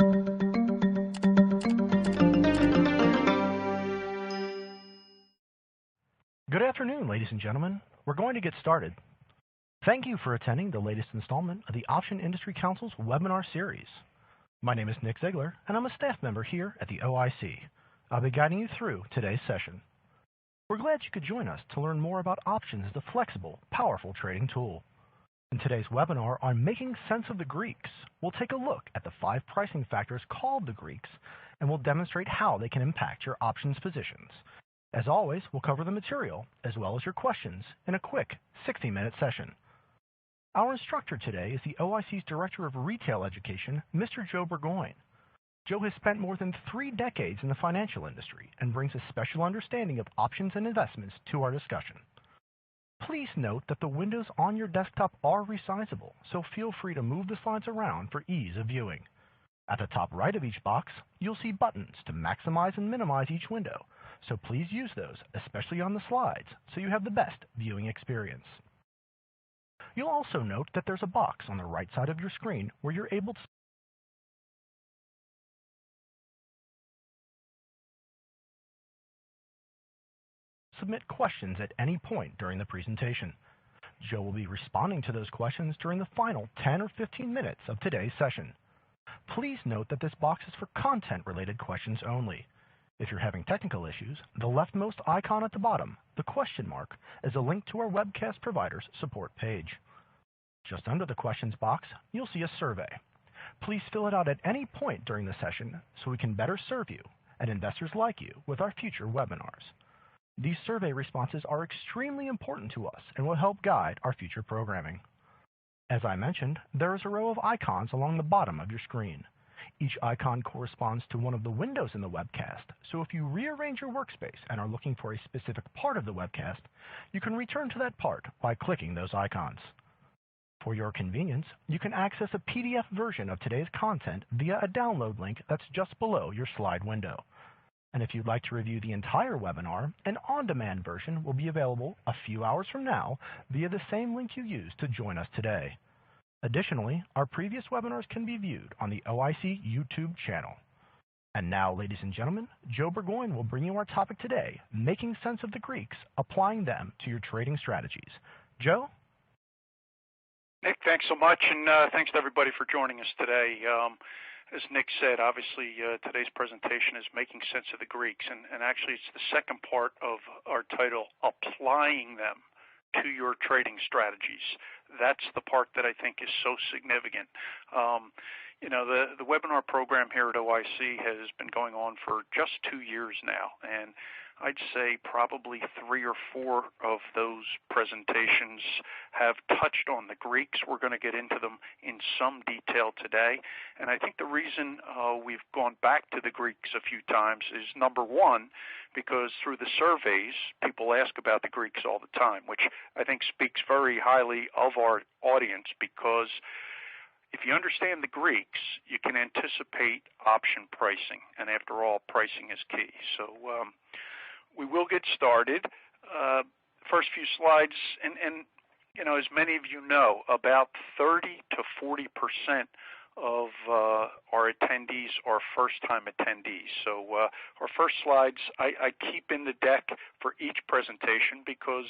Good afternoon, ladies and gentlemen. We're going to get started. Thank you for attending the latest installment of the Option Industry Council's webinar series. My name is Nick Ziegler, and I'm a staff member here at the OIC. I'll be guiding you through today's session. We're glad you could join us to learn more about options as a flexible, powerful trading tool. In today's webinar on making sense of the Greeks, we'll take a look at the 5 pricing factors called the Greeks, and we'll demonstrate how they can impact your options positions. As always, we'll cover the material as well as your questions in a quick 60-minute session. Our instructor today is the OIC's Director of Retail Education, Mr. Joe Burgoyne. Joe has spent more than 3 decades in the financial industry and brings a special understanding of options and investments to our discussion. Please note that the windows on your desktop are resizable, so feel free to move the slides around for ease of viewing. At the top right of each box, you'll see buttons to maximize and minimize each window, so please use those, especially on the slides, so you have the best viewing experience. You'll also note that there's a box on the right side of your screen where you're able to submit questions at any point during the presentation. Joe will be responding to those questions during the final 10 or 15 minutes of today's session. Please note that this box is for content-related questions only. If you're having technical issues, the leftmost icon at the bottom, the question mark, is a link to our webcast provider's support page. Just under the questions box, you'll see a survey. Please fill it out at any point during the session so we can better serve you and investors like you with our future webinars. These survey responses are extremely important to us and will help guide our future programming. As I mentioned, there is a row of icons along the bottom of your screen. Each icon corresponds to one of the windows in the webcast, so if you rearrange your workspace and are looking for a specific part of the webcast, you can return to that part by clicking those icons. For your convenience, you can access a PDF version of today's content via a download link that's just below your slide window. And if you'd like to review the entire webinar, an on-demand version will be available a few hours from now via the same link you used to join us today. Additionally, our previous webinars can be viewed on the OIC YouTube channel. And now, ladies and gentlemen, Joe Burgoyne will bring you our topic today, making sense of the Greeks, applying them to your trading strategies. Joe? Nick, thanks so much, and thanks to everybody for joining us today. As Nick said, obviously today's presentation is making sense of the Greeks, and actually it's the second part of our title, applying them to your trading strategies. That's the part that I think is so significant. The webinar program here at OIC has been going on for just 2 years now, and I'd say probably 3 or 4 of those presentations have touched on the Greeks. We're going to get into them in some detail today, and I think the reason we've gone back to the Greeks a few times is, number one, because through the surveys, people ask about the Greeks all the time, which I think speaks very highly of our audience, because if you understand the Greeks, you can anticipate option pricing, and after all, pricing is key. So we will get started. First few slides, and as many of you know, about 30 to 40% of our attendees are first-time attendees. So our first slides I keep in the deck for each presentation because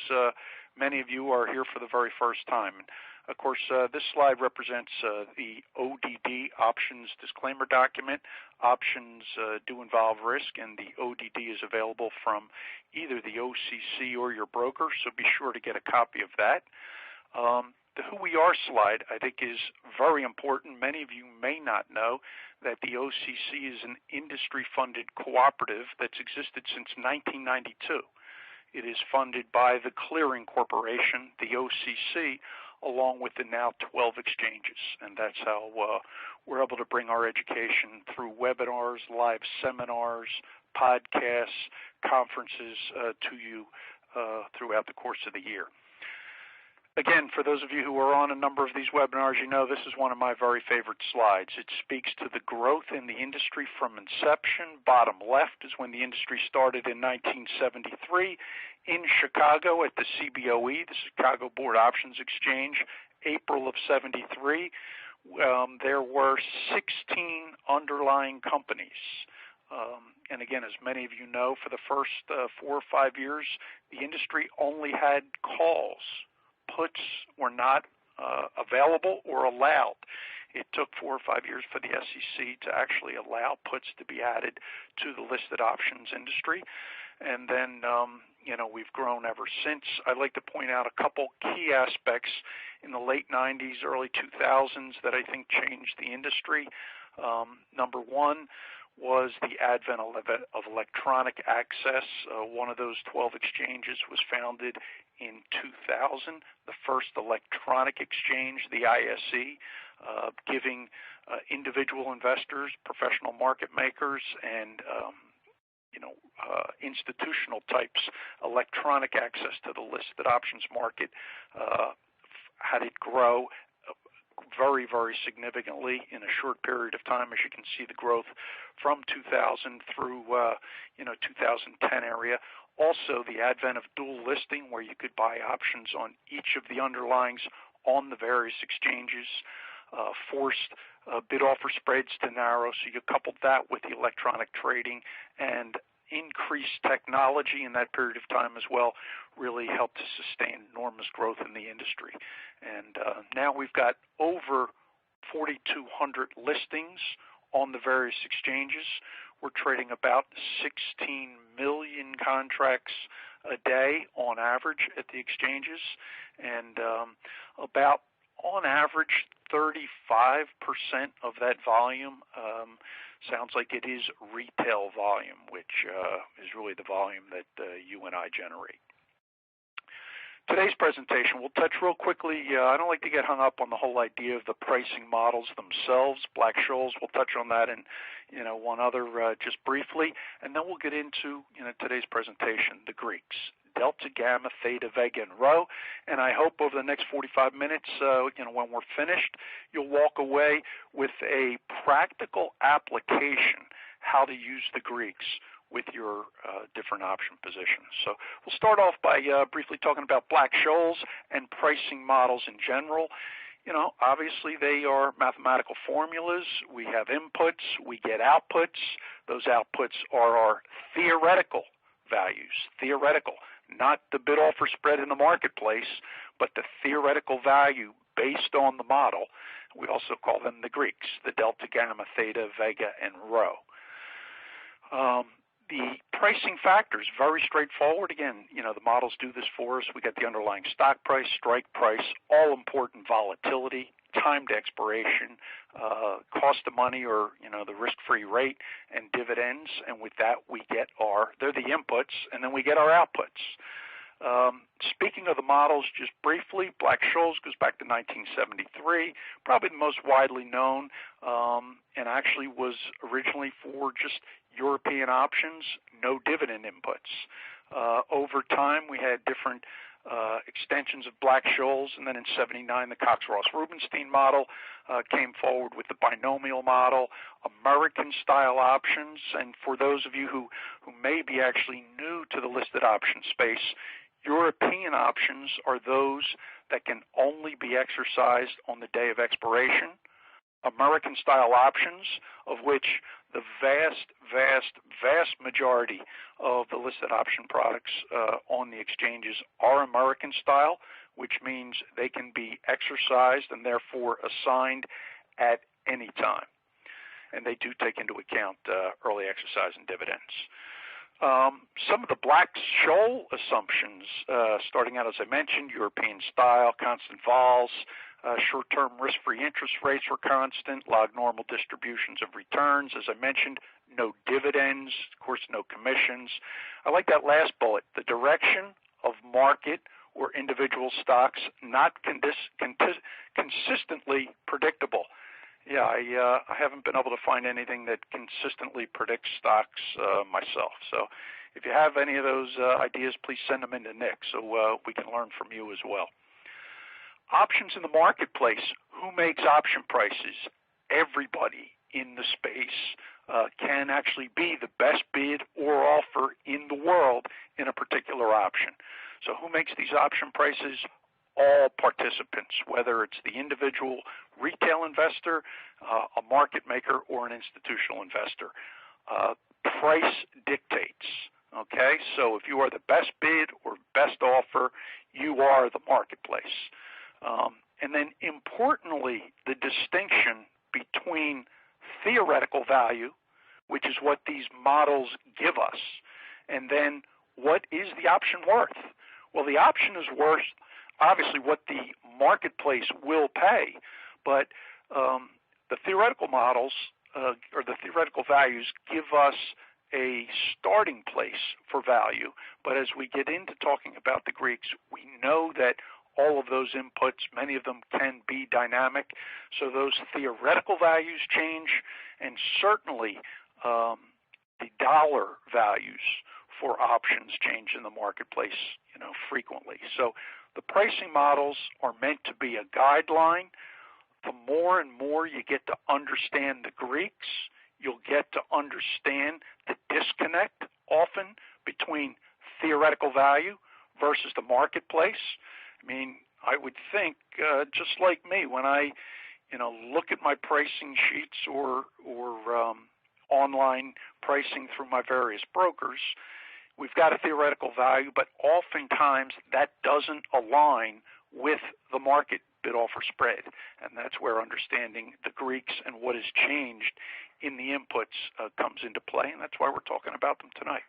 many of you are here for the very first time. And of course, this slide represents the ODD options disclaimer document. Options do involve risk, and the ODD is available from either the OCC or your broker, so be sure to get a copy of that. The Who We Are slide, I think, is very important. Many of you may not know that the OCC is an industry-funded cooperative that's existed since 1992. It is funded by the Clearing Corporation, the OCC, along with the now 12 exchanges. And that's how we're able to bring our education through webinars, live seminars, podcasts, conferences to you throughout the course of the year. Again, for those of you who are on a number of these webinars, you know this is one of my very favorite slides. It speaks to the growth in the industry from inception. Bottom left is when the industry started in 1973 in Chicago at the CBOE, the Chicago Board Options Exchange, April of '73. there were 16 underlying companies. And again, as many of you know, for the first 4 or 5 years, the industry only had calls. Puts were not available or allowed. It took 4 or 5 years for the SEC to actually allow puts to be added to the listed options industry. And then, we've grown ever since. I'd like to point out a couple key aspects in the late 90s, early 2000s that I think changed the industry. Number one was the advent of electronic access. One of those 12 exchanges was founded in 2000, the first electronic exchange, the ISE, giving individual investors, professional market makers, and institutional types electronic access to the listed options market. Had it grow very, very significantly in a short period of time. As you can see, the growth from 2000 through 2010 area. Also, the advent of dual listing, where you could buy options on each of the underlyings on the various exchanges, forced bid-offer spreads to narrow. So you coupled that with the electronic trading, and increased technology in that period of time as well really helped to sustain enormous growth in the industry. And now we've got over 4,200 listings on the various exchanges. We're trading about 16 million contracts a day on average at the exchanges, and about, on average, 35% of that volume sounds like it is retail volume, which is really the volume that you and I generate. Today's presentation, we'll touch real quickly. I don't like to get hung up on the whole idea of the pricing models themselves. Black-Scholes, we'll touch on that in one other just briefly, and then we'll get into today's presentation, the Greeks. Delta, Gamma, Theta, Vega, and Rho. And I hope over the next 45 minutes, when we're finished, you'll walk away with a practical application how to use the Greeks with your different option positions. So we'll start off by briefly talking about Black-Scholes and pricing models in general. Obviously they are mathematical formulas. We have inputs, we get outputs. Those outputs are our theoretical values, not the bid-offer spread in the marketplace, but the theoretical value based on the model. We also call them the Greeks, the Delta, Gamma, Theta, Vega, and Rho. The pricing factors, very straightforward. Again, the models do this for us. We get the underlying stock price, strike price, all important volatility, time to expiration, cost of money or, the risk-free rate, and dividends. And with that, they're the inputs, and then we get our outputs. Speaking of the models, just briefly, Black-Scholes goes back to 1973, probably the most widely known, and actually was originally for just European options, no dividend inputs. Over time, we had different extensions of Black-Scholes, and then in 79, the Cox-Ross-Rubinstein model came forward with the binomial model, American-style options. And for those of you who may be actually new to the listed option space, European options are those that can only be exercised on the day of expiration. American-style options, of which the vast majority of the listed option products on the exchanges are American-style, which means they can be exercised and therefore assigned at any time. And they do take into account early exercise and dividends. Some of the Black-Scholes assumptions, starting out, as I mentioned, European style, constant vols, short-term risk-free interest rates were constant, log normal distributions of returns, as I mentioned, no dividends, of course, no commissions. I like that last bullet, the direction of market or individual stocks not consistently predictable. Yeah, I haven't been able to find anything that consistently predicts stocks myself. So if you have any of those ideas, please send them in to Nick so we can learn from you as well. Options in the marketplace. Who makes option prices? Everybody in the space can actually be the best bid or offer in the world in a particular option. So who makes these option prices? all participants, whether it's the individual retail investor, a market maker, or an institutional investor. Price dictates, okay? So if you are the best bid or best offer, you are the marketplace. And then importantly, the distinction between theoretical value, which is what these models give us, and then what is the option worth? Well, the option is worth obviously what the marketplace will pay, but the theoretical models or the theoretical values give us a starting place for value. But as we get into talking about the Greeks, we know that all of those inputs, many of them can be dynamic, so those theoretical values change, and certainly the dollar values for options change in the marketplace, frequently. So the pricing models are meant to be a guideline. The more and more you get to understand the Greeks, you'll get to understand the disconnect often between theoretical value versus the marketplace. I mean, I would think, just like me, when I, look at my pricing sheets or online pricing through my various brokers, we've got a theoretical value, but oftentimes that doesn't align with the market bid-offer spread, and that's where understanding the Greeks and what has changed in the inputs comes into play, and that's why we're talking about them tonight.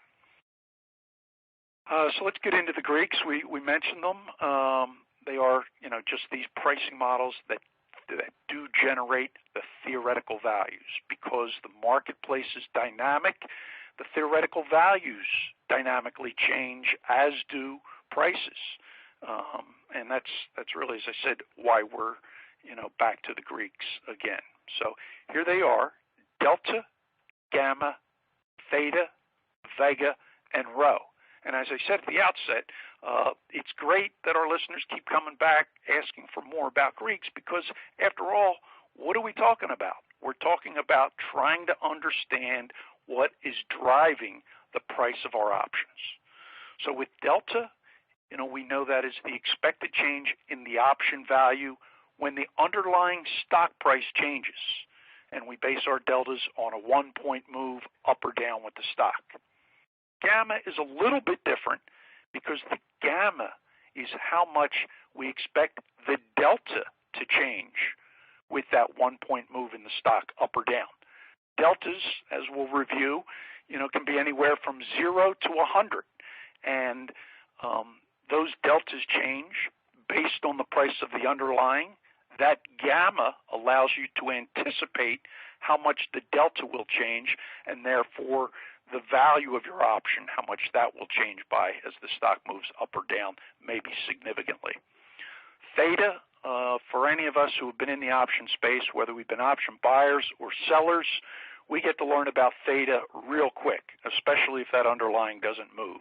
So let's get into the Greeks. We mentioned them. They are, just these pricing models that do generate the theoretical values. Because the marketplace is dynamic, the theoretical values dynamically change, as do prices. And that's really, as I said, why we're, back to the Greeks again. So here they are: delta, gamma, theta, vega, and rho. And as I said at the outset, it's great that our listeners keep coming back asking for more about Greeks, because after all, what are we talking about? We're talking about trying to understand what is driving the price of our options. So with delta, we know that is the expected change in the option value when the underlying stock price changes, and we base our deltas on a 1-point move up or down with the stock. Gamma is a little bit different, because the gamma is how much we expect the delta to change with that 1-point move in the stock up or down. Deltas, as we'll review, can be anywhere from 0 to 100, and those deltas change based on the price of the underlying. That gamma allows you to anticipate how much the delta will change, and therefore the value of your option, how much that will change by as the stock moves up or down, maybe significantly. Theta, for any of us who have been in the option space, whether we've been option buyers or sellers, we get to learn about theta real quick, especially if that underlying doesn't move.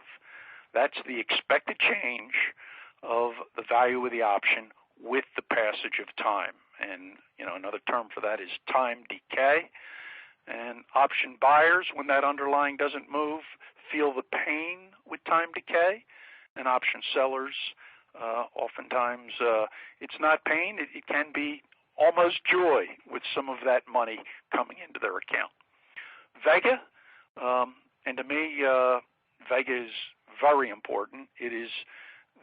That's the expected change of the value of the option with the passage of time. And, another term for that is time decay. And option buyers, when that underlying doesn't move, feel the pain with time decay. And option sellers, oftentimes it's not pain, it can be almost joy with some of that money coming into their account. Vega, and to me, Vega is very important. It is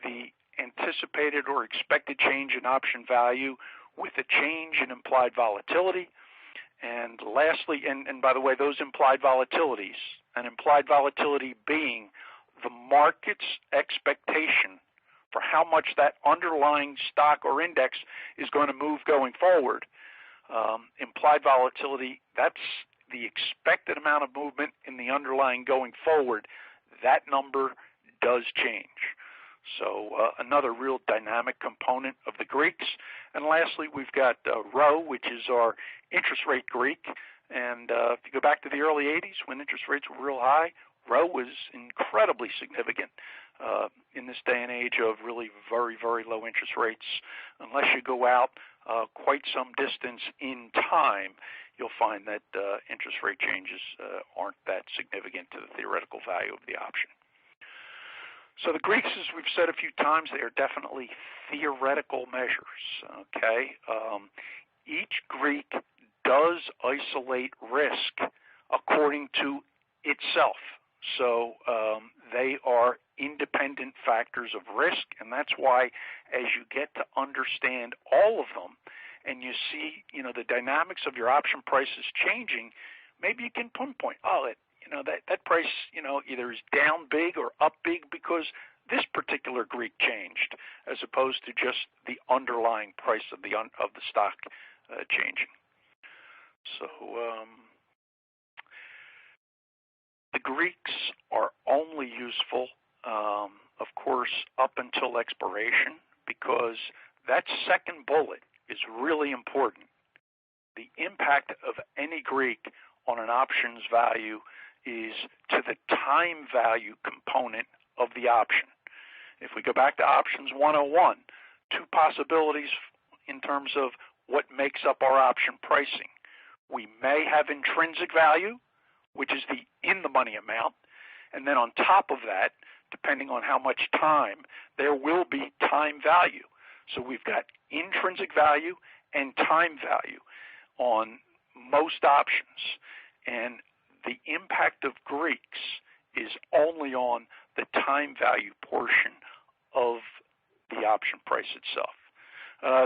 the anticipated or expected change in option value with a change in implied volatility. And lastly, and by the way, those implied volatilities, an implied volatility being the market's expectation for how much that underlying stock or index is going to move going forward. Implied volatility, that's the expected amount of movement in the underlying going forward. That number does change. So another real dynamic component of the Greeks. And lastly, we've got rho, which is our interest rate Greek. And if you go back to the early 80s when interest rates were real high, rho was incredibly significant in this day and age of really very, very low interest rates. Unless you go out quite some distance in time, you'll find that interest rate changes aren't that significant to the theoretical value of the option. So the Greeks, as we've said a few times, they are definitely theoretical measures, okay? Each Greek does isolate risk according to itself. So they are independent factors of risk, and that's why as you get to understand all of them and you see, the dynamics of your option prices changing, maybe you can pinpoint, that price, either is down big or up big because this particular Greek changed, as opposed to just the underlying price of the stock changing. So the Greeks are only useful, of course, up until expiration, because that second bullet is really important. The impact of any Greek on an option's value is to the time value component of the option. If we go back to Options 101, two possibilities in terms of what makes up our option pricing. We may have intrinsic value, which is the in-the-money amount, and then on top of that, depending on how much time, there will be time value. So we've got intrinsic value and time value on most options, and the impact of Greeks is only on the time value portion of the option price itself.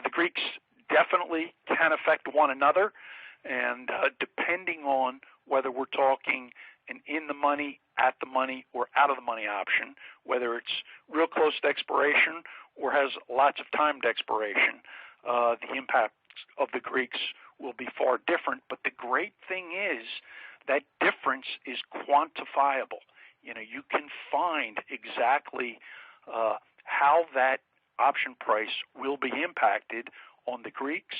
The Greeks definitely can affect one another, and depending on whether we're talking an in-the-money, at-the-money, or out-of-the-money option, whether it's real close to expiration or has lots of timed expiration, the impact of the Greeks will be far different. But the great thing is that difference is quantifiable. You can find exactly how that option price will be impacted on the Greeks,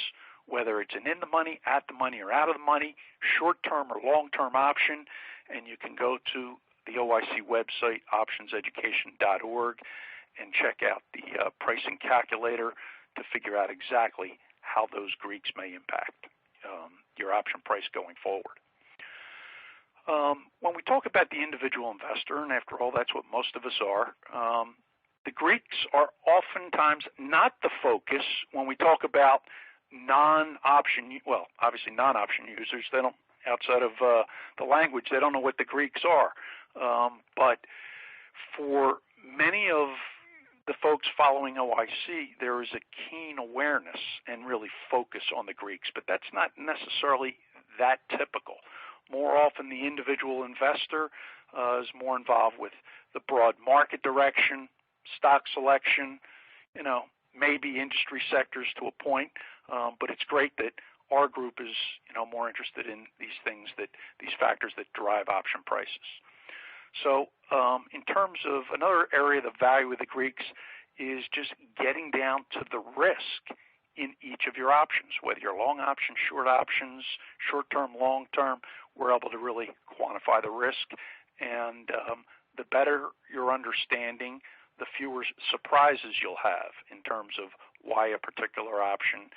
whether it's an in-the-money, at-the-money, or out-of-the-money, short-term or long-term option, and you can go to the OIC website, optionseducation.org, and check out the pricing calculator to figure out exactly how those Greeks may impact your option price going forward. When we talk about the individual investor, and after all, that's what most of us are, the Greeks are oftentimes not the focus when we talk about non-option users. They don't, outside of the language, they don't know what the Greeks are. But for many of the folks following OIC, there is a keen awareness and really focus on the Greeks, but that's not necessarily that typical. More often, the individual investor is more involved with the broad market direction, stock selection, maybe industry sectors to a point, but it's great that our group is, more interested in these things, these factors that drive option prices. So in terms of another area, the value of the Greeks is just getting down to the risk in each of your options, whether you're long options, short options, short-term, long-term. We're able to really quantify the risk, and the better your understanding, the fewer surprises you'll have in terms of why a particular option,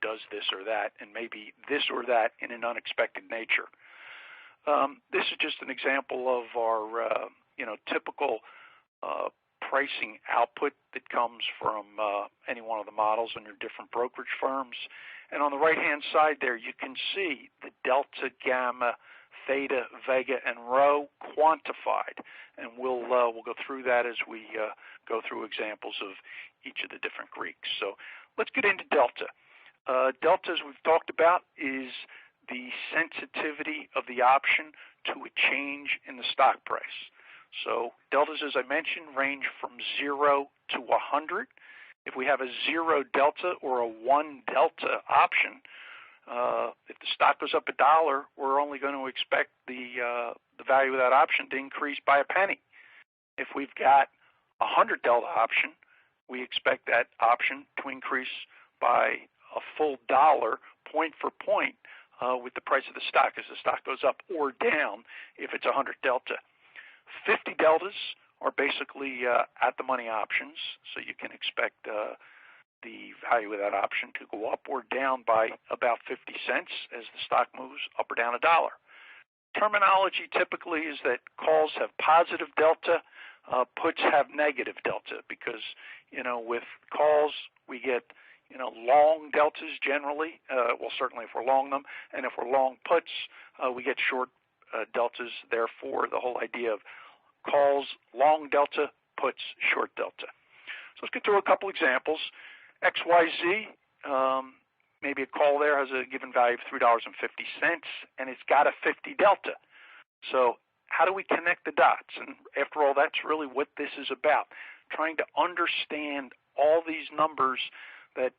does this or that, and maybe this or that in an unexpected nature. This is just an example of our, typical pricing output that comes from any one of the models on your different brokerage firms. And on the right-hand side there, you can see the delta, gamma, theta, vega, and rho quantified. And we'll go through that as we go through examples of each of the different Greeks. So let's get into delta. Delta, as we've talked about, is the sensitivity of the option to a change in the stock price. So deltas, as I mentioned, range from 0 to 100. If we have a 0 delta or a 1 delta option, if the stock goes up $1, we're only going to expect the value of that option to increase by a penny. If we've got a 100 delta option, we expect that option to increase by a full $1 point for point with the price of the stock as the stock goes up or down if it's 100 delta. 50 deltas are basically at-the-money options, so you can expect the value of that option to go up or down by about 50 cents as the stock moves up or down $1. Terminology typically is that calls have positive delta. Puts have negative delta because, with calls we get, long deltas generally. Well, certainly if we're long them, and if we're long puts, we get short deltas. Therefore, the whole idea of calls long delta, puts short delta. So let's get through a couple examples. XYZ, maybe a call there has a given value of $3.50, and it's got a 50 delta. So how do we connect the dots? And after all, that's really what this is about, trying to understand all these numbers that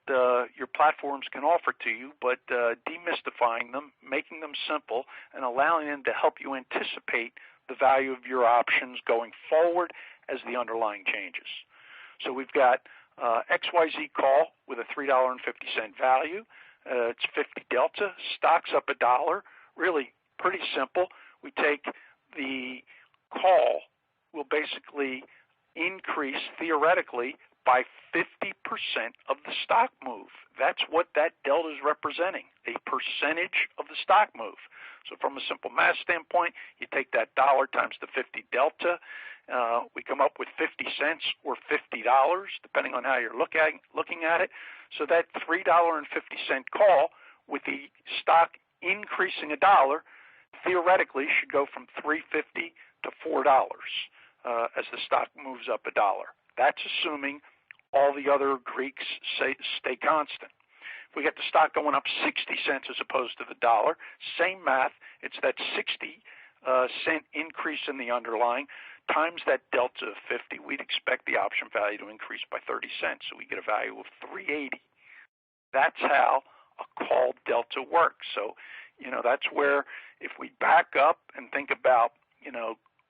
your platforms can offer to you, but demystifying them, making them simple, and allowing them to help you anticipate the value of your options going forward as the underlying changes. So we've got XYZ call with a $3.50 value. It's 50 delta. Stock's up $1. Really pretty simple. We take the call, will basically increase theoretically by 50% of the stock move. That's what that delta is representing, a percentage of the stock move. So from a simple math standpoint, you take that dollar times the 50 delta. We come up with 50 cents or $50, depending on how you're looking at it. So that $3.50 call with the stock increasing $1 theoretically should go from $3.50 to $4 as the stock moves up $1. That's assuming all the other Greeks stay constant. If we get the stock going up 60 cents as opposed to the dollar, same math, it's that 60 cent increase in the underlying times that delta of 50, we'd expect the option value to increase by 30 cents, so we get a value of 380. That's how a call delta works. So, that's where if we back up and think about,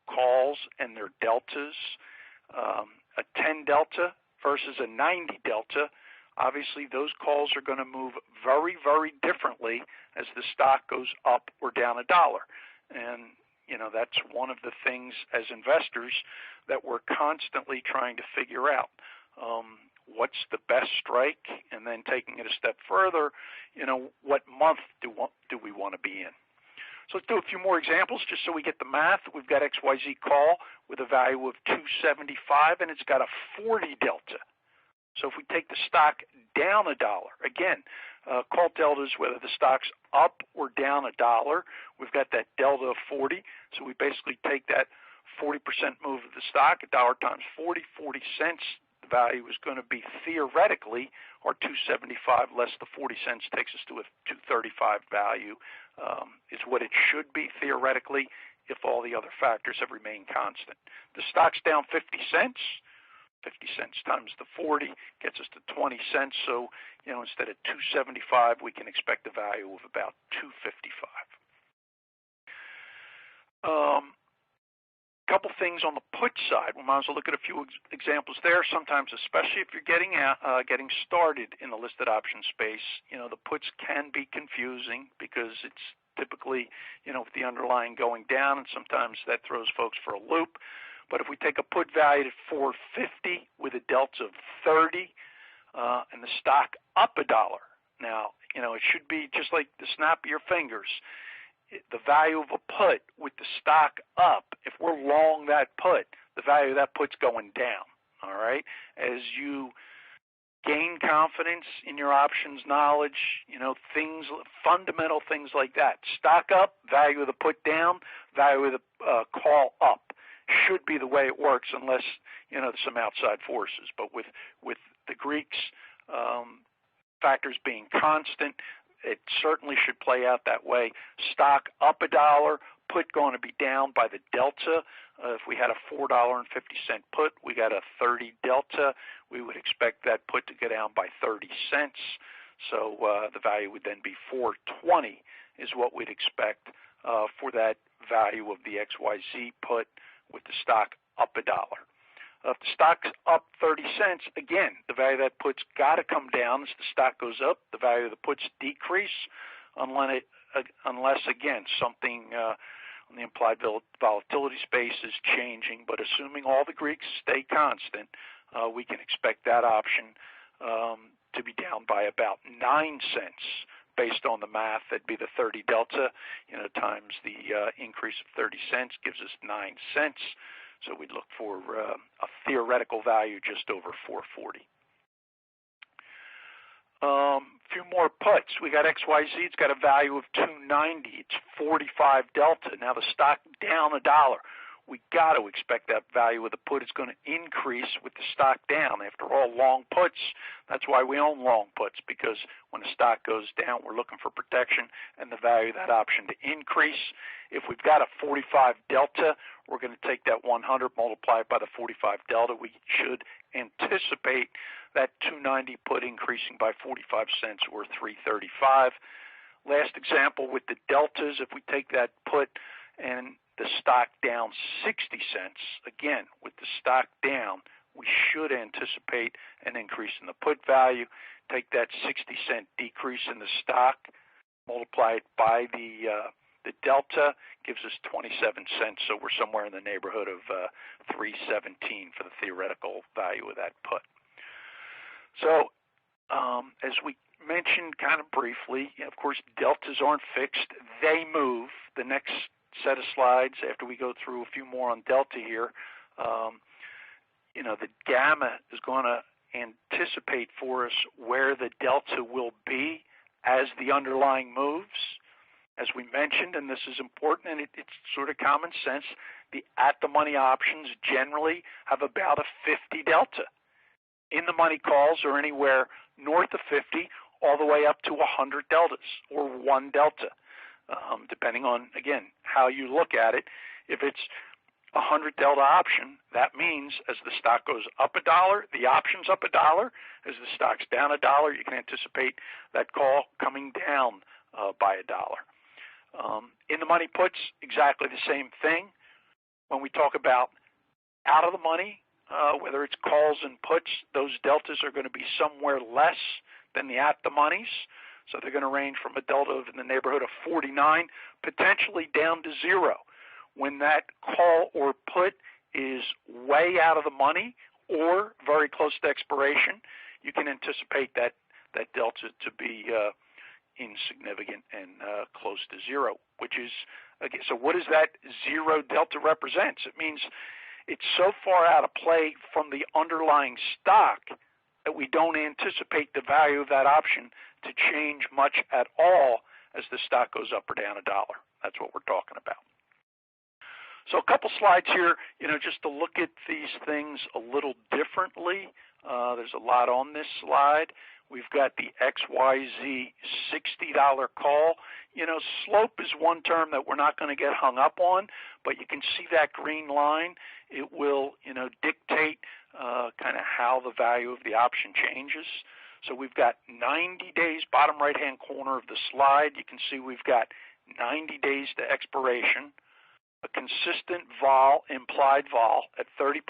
calls and their deltas, a 10 delta versus a 90 delta, obviously those calls are going to move very, very differently as the stock goes up or down $1. And, that's one of the things as investors that we're constantly trying to figure out. What's the best strike? And then taking it a step further, what month do we want to be in? So let's do a few more examples just so we get the math. We've got XYZ call with a value of $2.75, and it's got a 40 delta. So if we take the stock down $1, again, call deltas, whether the stock's up or down $1, we've got that delta of 40. So we basically take that 40% move of the stock, $1 times 40 cents. The value is going to be theoretically, or $2.75 less the 40 cents takes us to a $2.35 value, is what it should be theoretically if all the other factors have remained constant. The stock's down 50 cents. 50 cents times the 40 gets us to 20 cents. So, instead of $2.75, we can expect a value of about $2.55. Couple things on the put side. We might as well look at a few examples there. Sometimes, especially if you're getting started in the listed option space, the puts can be confusing because it's typically, with the underlying going down, and sometimes that throws folks for a loop. But if we take a put value at $4.50 with a delta of 30 and the stock up $1, now, it should be just like the snap of your fingers. The value of a put with the stock up, if we're long that put, the value of that put's going down, all right? As you gain confidence in your options knowledge, fundamental things like that. Stock up, value of the put down, value of the call up. Should be the way it works unless, there's some outside forces. But with the Greeks, factors being constant, it certainly should play out that way. Stock up $1, put going to be down by the delta. If we had a $4.50 put, we got a 30 delta. We would expect that put to go down by 30 cents. So the value would then be $4.20 is what we'd expect for that value of the XYZ put with the stock up $1. If the stock's up 30 cents, again, the value of that put's got to come down as the stock goes up. The value of the puts decrease unless again, something on the implied volatility space is changing. But assuming all the Greeks stay constant, we can expect that option to be down by about 9 cents based on the math. That'd be the 30 delta, times the increase of 30 cents gives us 9 cents. So we'd look for a theoretical value just over 440. Few more puts. We got XYZ. It's got a value of 290. It's 45 delta. Now the stock down $1. We got to expect that value of the put is going to increase with the stock down. After all, long puts, that's why we own long puts, because when the stock goes down, we're looking for protection and the value of that option to increase. If we've got a 45 delta, we're going to take that 100, multiply it by the 45 delta. We should anticipate that 290 put increasing by 45 cents or 335. Last example with the deltas, if we take that put and the stock down 60 cents, again, with the stock down, we should anticipate an increase in the put value. Take that 60-cent decrease in the stock, multiply it by the delta, gives us 27 cents, so we're somewhere in the neighborhood of 317 for the theoretical value of that put. So as we mentioned kind of briefly, of course, deltas aren't fixed. They move. The next set of slides, after we go through a few more on delta here, the gamma is going to anticipate for us where the delta will be as the underlying moves. As we mentioned, and this is important, and it's sort of common sense, the at-the-money options generally have about a 50 delta. In the money calls are anywhere north of 50 all the way up to 100 deltas or 1 delta, depending on, again, how you look at it. If it's a 100 delta option, that means as the stock goes up $1, the option's up $1. As the stock's down $1, you can anticipate that call coming down by $1. In the money puts, exactly the same thing. When we talk about out of the money, whether it's calls and puts, those deltas are going to be somewhere less than the at the monies. So they're going to range from a delta in the neighborhood of 49, potentially down to 0. When that call or put is way out of the money or very close to expiration, you can anticipate that delta to be insignificant and close to 0, which is, again, so what does that 0 delta represent? It means it's so far out of play from the underlying stock that we don't anticipate the value of that option to change much at all as the stock goes up or down $1. That's what we're talking about. So a couple slides here, just to look at these things a little differently. There's a lot on this slide. We've got the XYZ $60 call. Slope is one term that we're not going to get hung up on, but you can see that green line. It will, dictate kind of how the value of the option changes. So we've got 90 days, bottom right-hand corner of the slide. You can see we've got 90 days to expiration, a consistent vol, implied vol at 30%,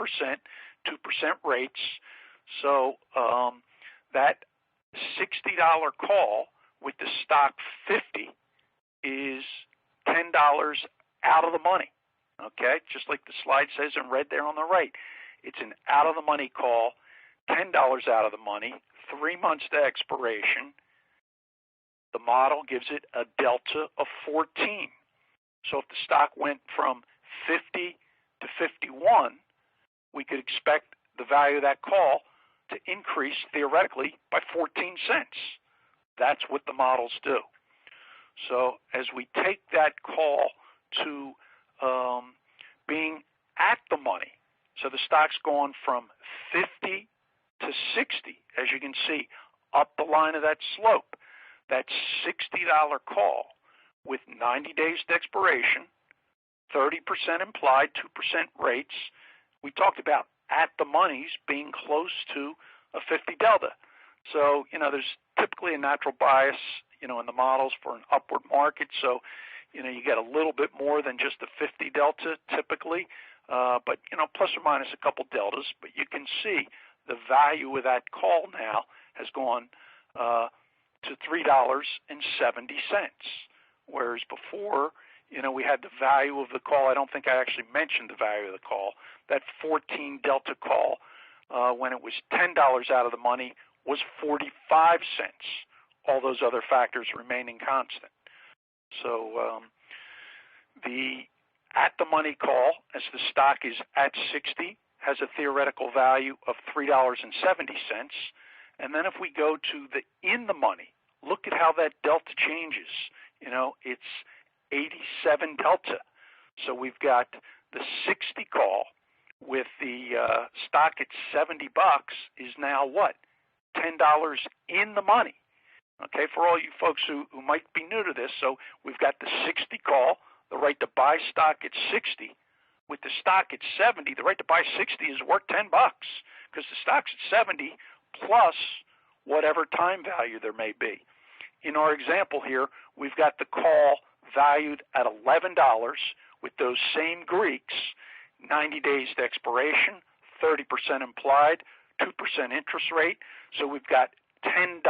2% rates. So that $60 call with the stock 50 is $10 out of the money, okay? Just like the slide says in red there on the right. It's an out-of-the-money call, $10 out of the money, 3 months to expiration. The model gives it a delta of 14. So if the stock went from 50 to 51, we could expect the value of that call to increase theoretically by 14 cents. That's what the models do. So as we take that call to being at the money, so the stock's gone from 50 to 60, as you can see, up the line of that slope. That $60 call with 90 days to expiration, 30% implied, 2% rates. We talked about at the monies being close to a 50 delta. So, there's typically a natural bias, in the models for an upward market. So, you get a little bit more than just a 50 delta typically, but, plus or minus a couple deltas. But you can see the value of that call now has gone to $3.70, whereas before, we had the value of the call. I don't think I actually mentioned the value of the call. That 14 delta call, when it was $10 out of the money, was 45 cents. All those other factors remaining constant. So the at the money call, as the stock is at 60, has a theoretical value of $3.70. And then if we go to the in the money, look at how that delta changes. It's 87 delta. So we've got the 60 call with the stock at $70 is now what? $10 in the money. Okay, for all you folks who might be new to this, so we've got the 60 call, the right to buy stock at 60. With the stock at 70, the right to buy 60 is worth $10 because the stock's at 70 plus whatever time value there may be. In our example here, we've got the call valued at $11 with those same Greeks, 90 days to expiration, 30% implied, 2% interest rate. So we've got $10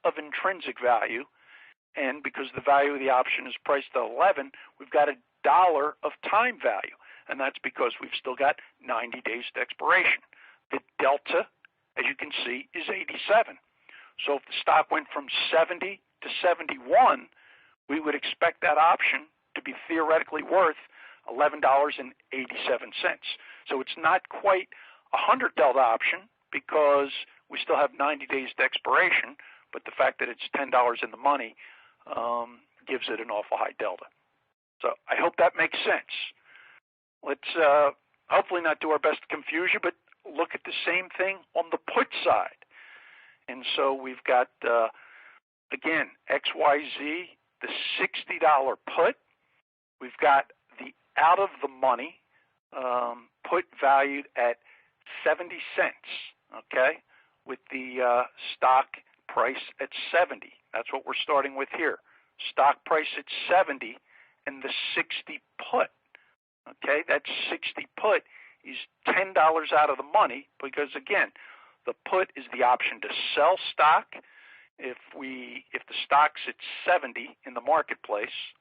of intrinsic value, and because the value of the option is priced at 11, we've got $1 of time value, and that's because we've still got 90 days to expiration. The delta, as you can see, is 87. So if the stock went from 70 to 71, we would expect that option to be theoretically worth $11.87. So it's not quite a 100 delta option because we still have 90 days to expiration, but the fact that it's $10 in the money gives it an awful high delta. So I hope that makes sense. Let's hopefully not do our best to confuse you, but look at the same thing on the put side. And so we've got, again, XYZ, the $60 put. We've got the out of the money put valued at 70 cents, okay, with the stock price at 70. That's what we're starting with here. Stock price at 70 and the 60 put. Okay, that 60 put is $10 out of the money because, again, the put is the option to sell stock. If the stock's at 70 in the marketplace,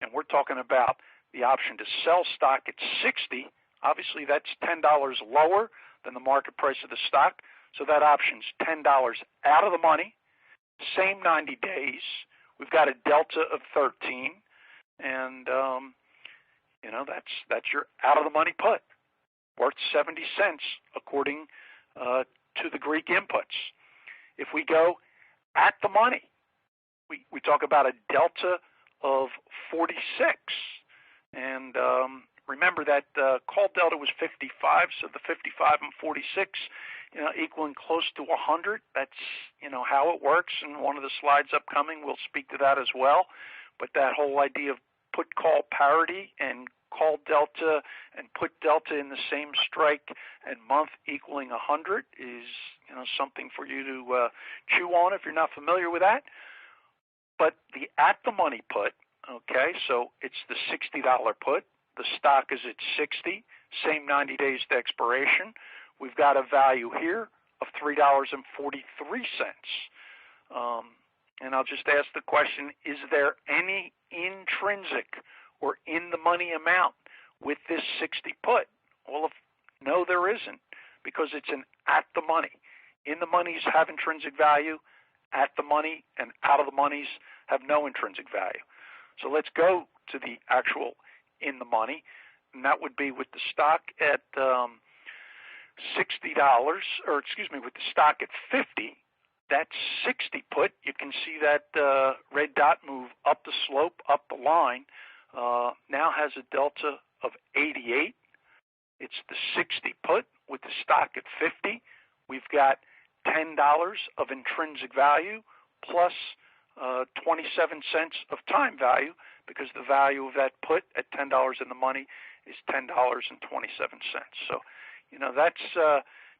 and we're talking about the option to sell stock at 60, obviously that's $10 lower than the market price of the stock. So that option's $10 out of the money, same 90 days. We've got a delta of 13, and that's your out of the money put, worth 70 cents according to the Greek inputs. If we go at the money, we talk about a delta of 46, and remember that call delta was 55, so the 55 and 46, equaling close to 100. That's how it works. And one of the slides upcoming will speak to that as well. But that whole idea of put call parity and call delta and put delta in the same strike and month equaling 100 is something for you to chew on if you're not familiar with that. But the at the money put, okay, so it's the $60 put. The stock is at 60, same 90 days to expiration. We've got a value here of $3.43. And I'll just ask the question, is there any intrinsic or in the money amount with this 60 put? Well, no, there isn't, because it's an at the money. In the monies have intrinsic value, at the money and out of the monies have no intrinsic value. So let's go to the actual in the money, and that would be with the stock at $60, with the stock at 50, that 60 put, you can see that red dot move up the slope, up the line, now has a delta of 88. It's the 60 put with the stock at 50. We've got $10 of intrinsic value plus 27 cents of time value, because the value of that put at $10 in the money is $10.27. So, that's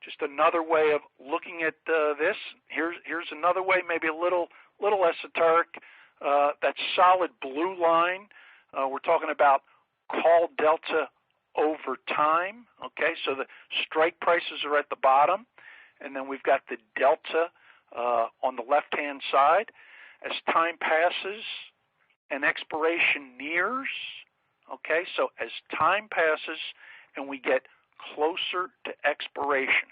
just another way of looking at this. Here's another way, maybe a little esoteric. That solid blue line, we're talking about call delta over time. Okay, so the strike prices are at the bottom, and then we've got the delta on the left-hand side. As time passes and expiration nears, okay, so as time passes and we get closer to expiration,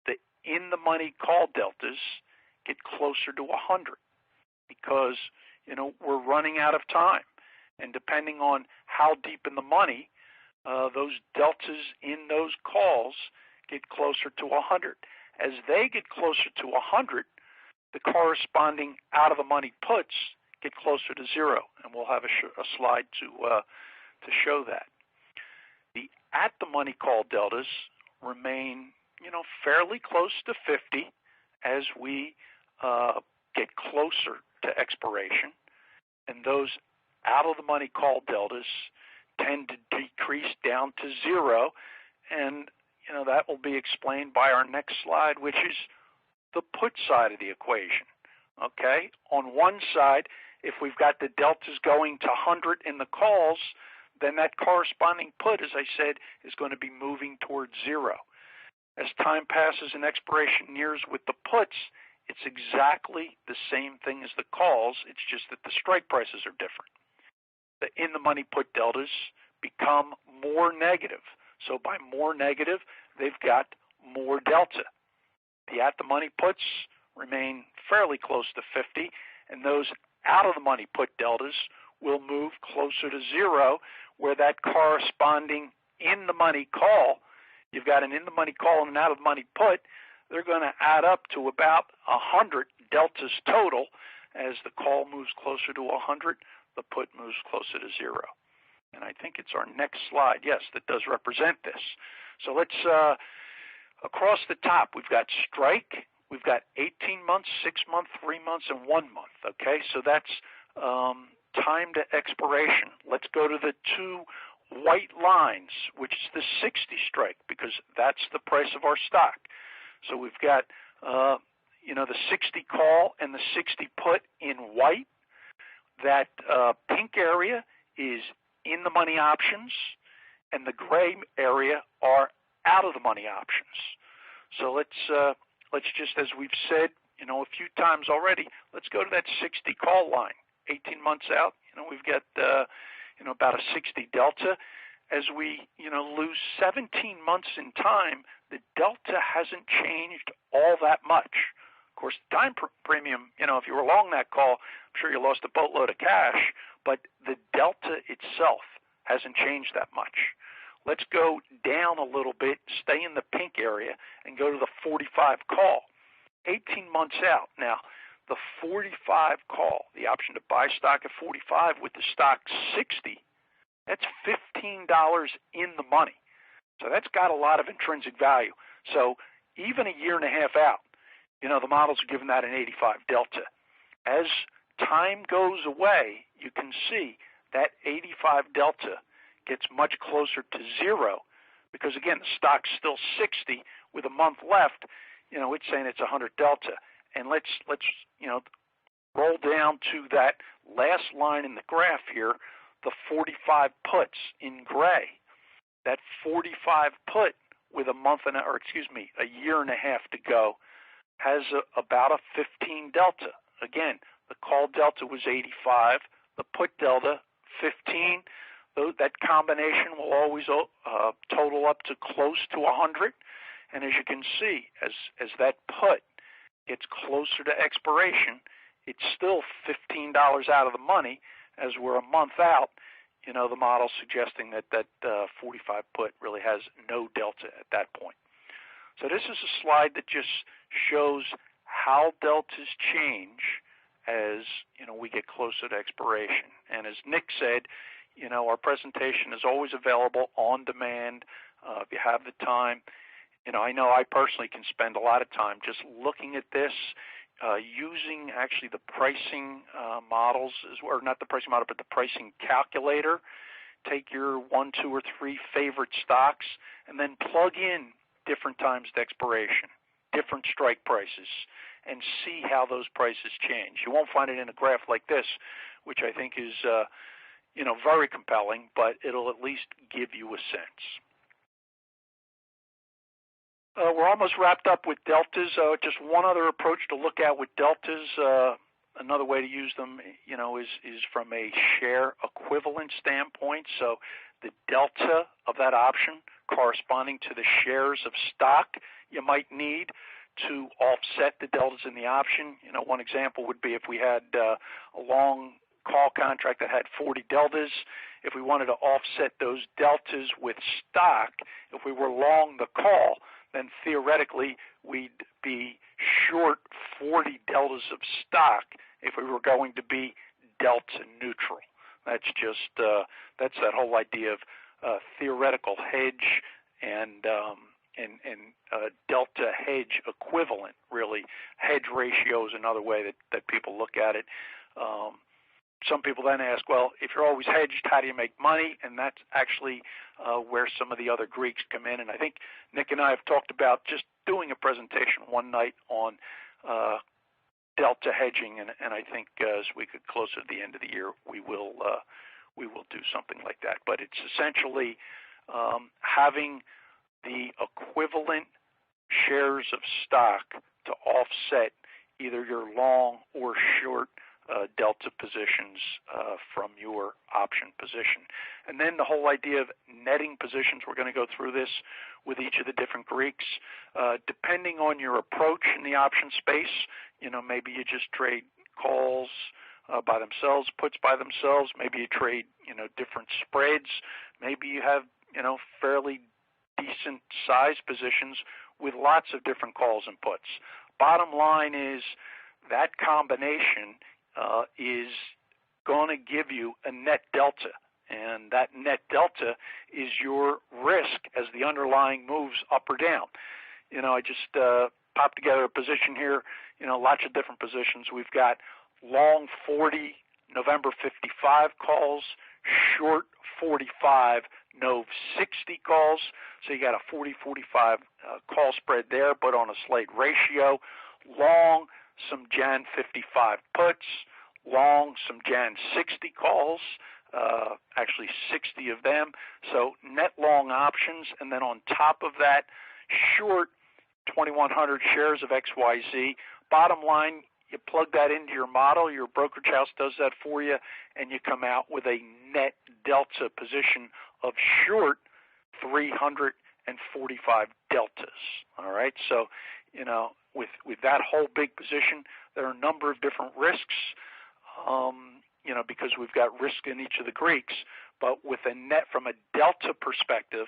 the in-the-money call deltas get closer to 100 because, we're running out of time. And depending on how deep in the money those deltas in those calls get closer to 100. As they get closer to 100, the corresponding out-of-the-money puts get closer to 0, and we'll have a slide to show that. The at-the-money call deltas remain, fairly close to 50 as we get closer to expiration, and those out-of-the-money call deltas tend to decrease down to 0, and that will be explained by our next slide, which is the put side of the equation. Okay, on one side, if we've got the deltas going to 100 in the calls, then that corresponding put, as I said, is going to be moving towards 0. As time passes and expiration nears with the puts, it's exactly the same thing as the calls. It's just that the strike prices are different. The in-the-money put deltas become more negative. So by more negative, they've got more delta. The at-the-money puts remain fairly close to 50, and those out-of-the-money put deltas will move closer to 0, where that corresponding in-the-money call, you've got an in-the-money call and an out-of-the-money put, they're going to add up to about 100 deltas total. As the call moves closer to 100, the put moves closer to 0. And I think it's our next slide, yes, that does represent this. So let's, across the top, we've got strike, we've got 18 months, 6 months, 3 months, and 1 month, okay? So that's time to expiration. Let's go to the two white lines, which is the 60 strike, because that's the price of our stock. So we've got, the 60 call and the 60 put in white. That pink area is in the money options, and the gray area are out of the money options. So let's just, as we've said, a few times already, let's go to that 60 call line. 18 months out, we've got about a 60 delta. As we lose 17 months in time, the delta hasn't changed all that much. Of course, the time premium, if you were long that call, I'm sure you lost a boatload of cash, but the delta itself hasn't changed that much. Let's go down a little bit, stay in the pink area, and go to the 45 call. 18 months out. Now, the 45 call, the option to buy stock at 45 with the stock 60, that's $15 in the money. So that's got a lot of intrinsic value. So even a year and a half out, the models are giving that an 85 delta. As time goes away, you can see that 85 delta gets much closer to 0 because, again, the stock's still 60 with a month left. It's saying it's 100 delta. And let's roll down to that last line in the graph here, the 45 puts in gray. That 45 put with a year and a half to go has about a 15 delta. Again, the call delta was 85, the put delta 15. That combination will always total up to close to 100. And as you can see, as that put gets closer to expiration, it's still $15 out of the money. As we're a month out, the model's suggesting that 45 put really has no delta at that point. So this is a slide that just shows how deltas change as we get closer to expiration. And as Nick said, our presentation is always available on demand if you have the time. I know I personally can spend a lot of time just looking at this, using actually the pricing models, or not the pricing model, but the pricing calculator. Take your 1, 2, or 3 favorite stocks and then plug in different times to expiration, different strike prices, and see how those prices change. You won't find it in a graph like this, which I think is very compelling, but it'll at least give you a sense. We're almost wrapped up with deltas. Just one other approach to look at with deltas. Another way to use them, is from a share equivalent standpoint. So the delta of that option corresponding to the shares of stock you might need to offset the deltas in the option. One example would be if we had a long call contract that had 40 deltas. if we wanted to offset those deltas with stock, if we were long the call, then theoretically we'd be short 40 deltas of stock if we were going to be delta neutral. That's just that's that whole idea of theoretical hedge and delta hedge equivalent, really. Hedge ratio is another way that people look at it. Some people then ask, well, if you're always hedged, how do you make money? And that's actually where some of the other Greeks come in. And I think Nick and I have talked about just doing a presentation one night on delta hedging, and I think as we get closer to the end of the year, we will do something like that. But it's essentially having the equivalent shares of stock to offset either your long or short delta positions from your option position. And then the whole idea of netting positions, we're going to go through this with each of the different Greeks. Depending on your approach in the option space, maybe you just trade calls by themselves, puts by themselves. Maybe you trade, different spreads. Maybe you have, fairly decent size positions with lots of different calls and puts. Bottom line is that combination is going to give you a net delta, and that net delta is your risk as the underlying moves up or down. I just popped together a position here, lots of different positions. We've got long 40 November 55 calls, short 45 Nov 60 calls. So you got a 40-45 call spread there, but on a slight ratio. Long some Jan 55 puts, long some Jan 60 calls, actually 60 of them. So net long options, and then on top of that, short 2,100 shares of XYZ. Bottom line, you plug that into your model, your brokerage house does that for you, and you come out with a net delta position of short 345 deltas. All right, so with that whole big position, there are a number of different risks, because we've got risk in each of the Greeks. But with a net, from a delta perspective,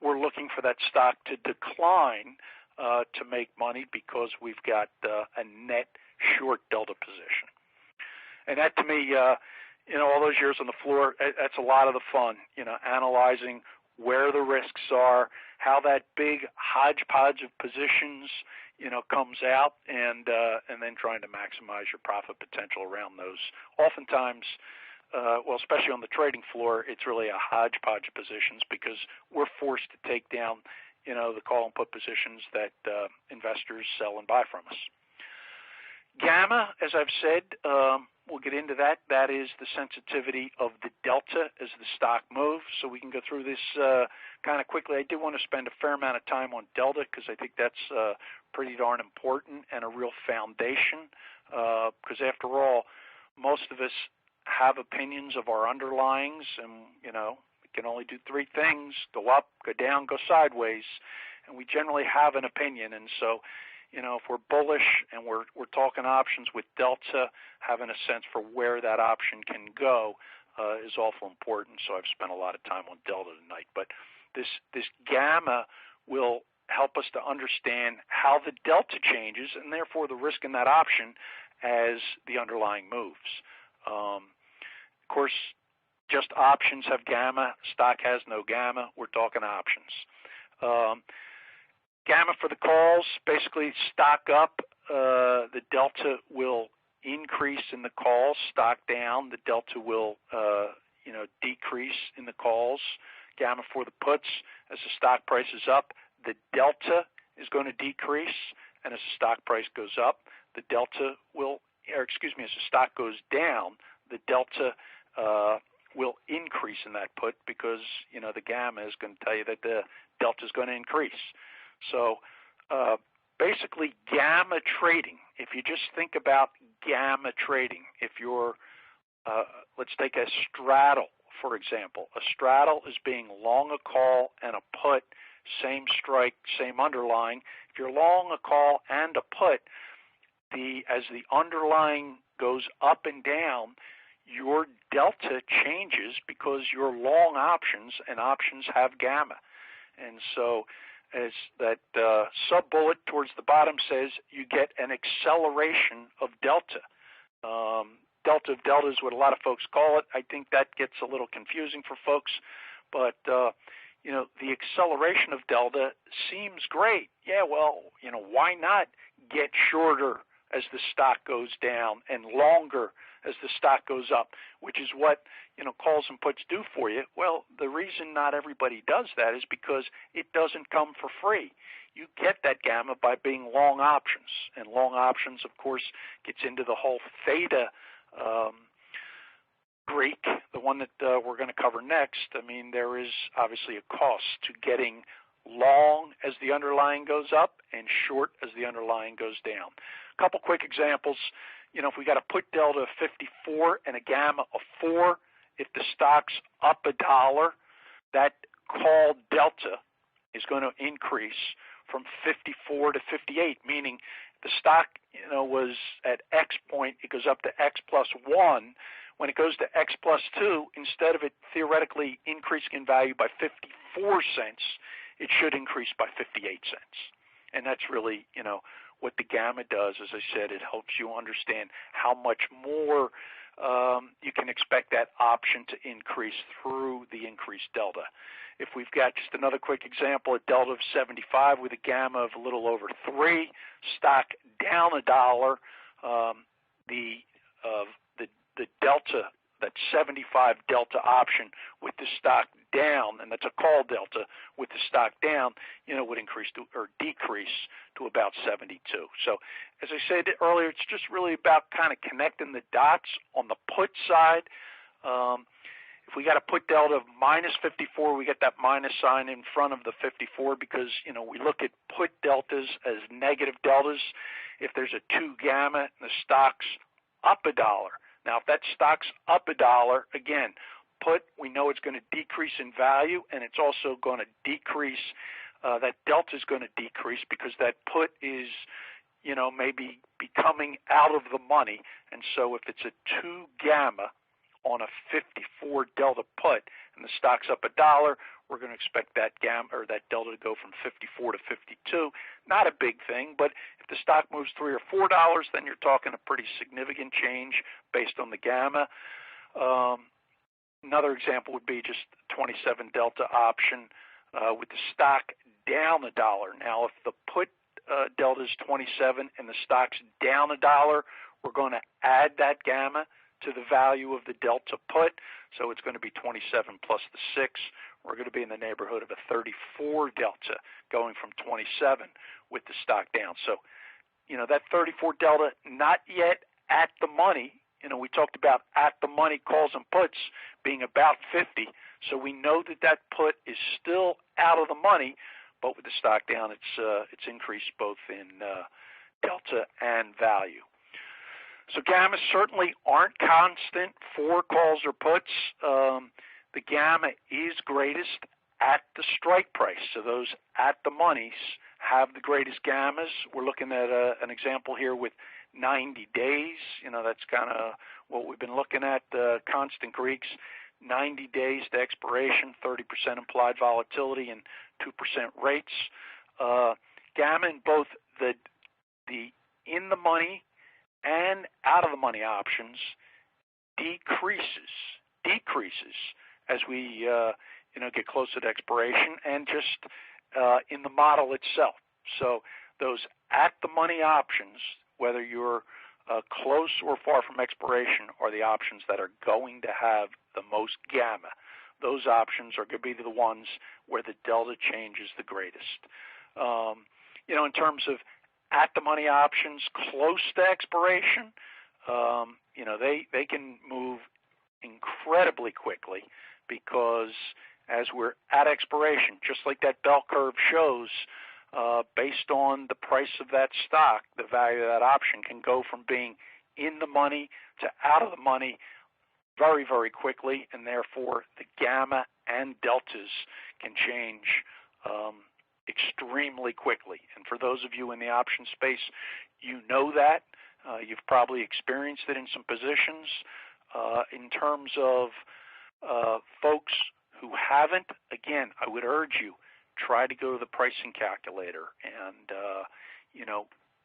we're looking for that stock to decline to make money because we've got a net short delta position. And that, to me, all those years on the floor, that's a lot of the fun, analyzing where the risks are, how that big hodgepodge of positions, comes out, and then trying to maximize your profit potential around those. Oftentimes, especially on the trading floor, it's really a hodgepodge of positions because we're forced to take down, the call and put positions that investors sell and buy from us. Gamma, as I've said, we'll get into that. That is the sensitivity of the delta as the stock moves. So we can go through this kind of quickly. I did want to spend a fair amount of time on delta because I think that's pretty darn important and a real foundation. Because after all, most of us have opinions of our underlyings, and we can only do three things: go up, go down, go sideways, and we generally have an opinion. And so if we're bullish and we're talking options with delta, having a sense for where that option can go is awful important. So I've spent a lot of time on delta tonight. But this gamma will help us to understand how the delta changes and therefore the risk in that option as the underlying moves. Of course, just options have gamma. Stock has no gamma. We're talking options. Gamma for the calls, basically stock up, the delta will increase in the calls. Stock down, the delta will decrease in the calls. Gamma for the puts, as the stock price is up, the delta is going to decrease, and as the stock price goes up, the delta will, as the stock goes down, the delta will increase in that put because the gamma is going to tell you that the delta is going to increase. So basically gamma trading, if you just think about gamma trading, if you're, let's take a straddle, for example. A straddle is being long a call and a put, same strike, same underlying. If you're long a call and a put, as the underlying goes up and down, your delta changes because you're long options, and options have gamma. And so as that sub-bullet towards the bottom says, you get an acceleration of delta. Delta of delta is what a lot of folks call it. I think that gets a little confusing for folks, but you know, the acceleration of delta seems great. Yeah, well, you know, why not get shorter as the stock goes down and longer as the stock goes up, which is what, you know, calls and puts do for you? Well, the reason not everybody does that is because it doesn't come for free. You get that gamma by being long options, and long options, of course, gets into the whole theta Greek, the one that we're going to cover next. I mean, there is obviously a cost to getting long as the underlying goes up and short as the underlying goes down. A couple quick examples. You know, if we got a put delta of 54 and a gamma of 4, if the stock's up $1, that call delta is going to increase from 54 to 58, meaning the stock, you know, was at X point, it goes up to X plus 1. When it goes to X plus 2, instead of it theoretically increasing in value by 54 cents, it should increase by 58 cents. And that's really, you know, what the gamma does. As I said, it helps you understand how much more you can expect that option to increase through the increased delta. If we've got just another quick example, a delta of 75 with a gamma of a little over 3, stock down $1, the delta, that 75 delta option with the stock down, and that's a call delta with the stock down, you know, would increase to, or decrease to about 72. So as I said earlier, it's just really about kind of connecting the dots on the put side. If we got a put delta of minus 54, we get that minus sign in front of the 54 because, you know, we look at put deltas as negative deltas. If there's a 2 gamma and the stock's up $1. Now, if that stock's up $1, again, put, we know it's going to decrease in value, and it's also going to decrease, that delta is going to decrease because that put is, you know, maybe becoming out of the money. And so if it's a 2 gamma on a 54 delta put and the stock's up $1, we're going to expect that gamma or that delta to go from 54 to 52. Not a big thing, but if the stock moves $3 or $4, then you're talking a pretty significant change based on the gamma. Another example would be just 27 delta option with the stock down $1. Now, if the put delta is 27 and the stock's down $1, we're going to add that gamma to the value of the delta put, so it's going to be 27 plus the 6. We're going to be in the neighborhood of a 34 delta going from 27 with the stock down. So, you know, that 34 delta, not yet at the money. You know, we talked about at the money calls and puts being about 50, so we know that that put is still out of the money, but with the stock down, it's increased both in delta and value. So gammas certainly aren't constant for calls or puts. The gamma is greatest at the strike price. So those at the monies have the greatest gammas. We're looking at an example here with 90 days. You know, that's kind of what we've been looking at, constant Greeks. 90 days to expiration, 30% implied volatility, and 2% rates. Gamma in both the in the money and out of the money options decreases as we you know, get closer to expiration, and just in the model itself. So those at the money options, whether you're close or far from expiration, are the options that are going to have the most gamma. Those options are going to be the ones where the delta change is the greatest. You know, in terms of at the money options close to expiration, you know, they can move incredibly quickly because as we're at expiration, just like that bell curve shows, based on the price of that stock, the value of that option can go from being in the money to out of the money very, very quickly, and therefore the gamma and deltas can change extremely quickly. And for those of you in the option space, you know that. You've probably experienced it in some positions. In terms of folks who haven't, again, I would urge you, try to go to the pricing calculator and,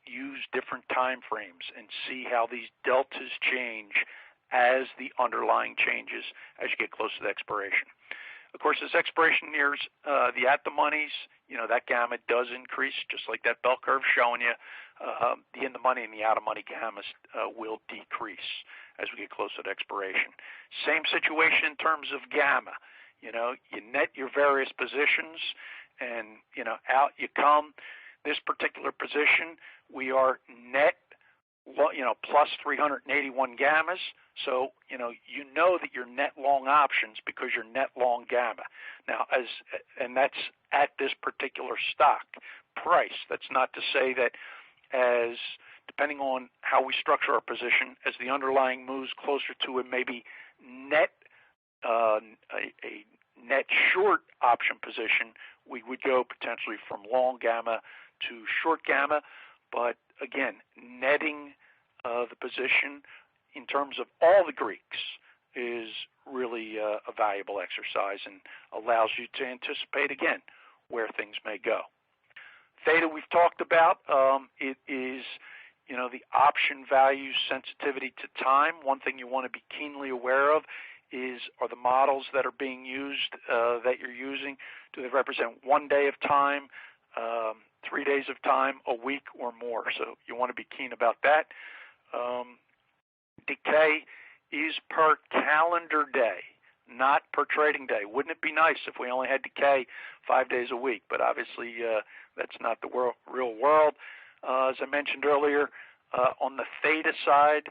use different time frames and see how these deltas change as the underlying changes as you get close to the expiration. Of course, as expiration nears the at-the-monies, that gamma does increase, just like that bell curve showing you. The in-the-money and the out-of-money gammas will decrease as we get closer to expiration. Same situation in terms of gamma. You net your various positions, and, out you come. This particular position, we are net, plus 381 gammas. So, that you're net long options because you're net long gamma. Now, and that's at this particular stock price. That's not to say that depending on how we structure our position, as the underlying moves closer to a maybe net, a net short option position, we would go potentially from long gamma to short gamma. But again, netting the position in terms of all the Greeks is really a valuable exercise and allows you to anticipate, again, where things may go. Theta we've talked about. It is, the option value sensitivity to time. One thing you want to be keenly aware of are the models that are being used, that you're using. Do they represent 1 day of time, 3 days of time, a week, or more? So you want to be keen about that. Decay is per calendar day, not per trading day. Wouldn't it be nice if we only had decay 5 days a week? But obviously, that's not the real world. As I mentioned earlier, on the theta side,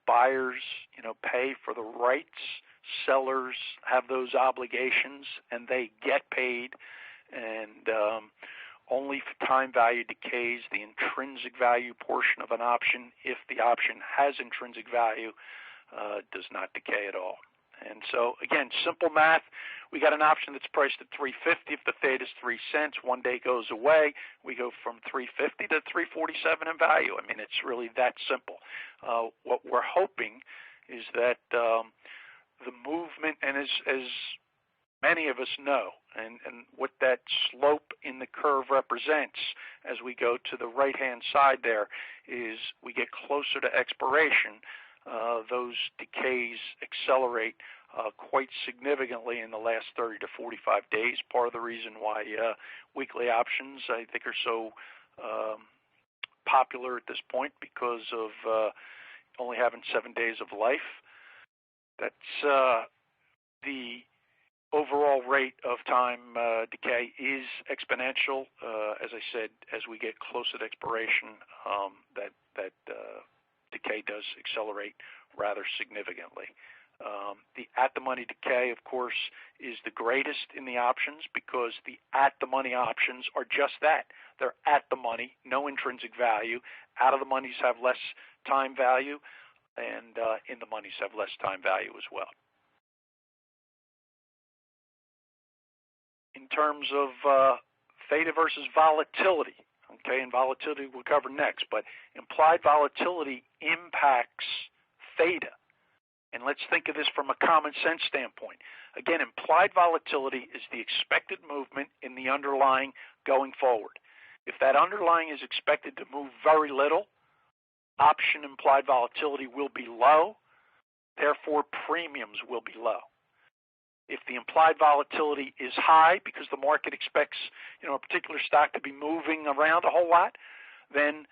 buyers, pay for the rights. Sellers have those obligations, and they get paid. And only if time value decays, the intrinsic value portion of an option, if the option has intrinsic value, does not decay at all. And so, again, simple math. We got an option that's priced at $3.50. If the theta is 3 cents, 1 day goes away. We go from $3.50 to $3.47 in value. I mean, it's really that simple. What we're hoping is that the movement, and as many of us know, and what that slope in the curve represents as we go to the right-hand side there is we get closer to expiration. Those decays accelerate quite significantly in the last 30 to 45 days. Part of the reason why weekly options, I think, are so popular at this point because of only having 7 days of life. That's the overall rate of time decay is exponential. As I said, as we get closer to expiration, that decay does accelerate rather significantly. The at-the-money decay, of course, is the greatest in the options because the at-the-money options are just that. They're at the money, no intrinsic value. Out of the monies have less time value, and in the monies have less time value as well. In terms of theta versus volatility, okay, and volatility we'll cover next, but implied volatility impacts theta. And let's think of this from a common sense standpoint. Again, implied volatility is the expected movement in the underlying going forward. If that underlying is expected to move very little, option implied volatility will be low, therefore premiums will be low. If the implied volatility is high because the market expects, a particular stock to be moving around a whole lot, then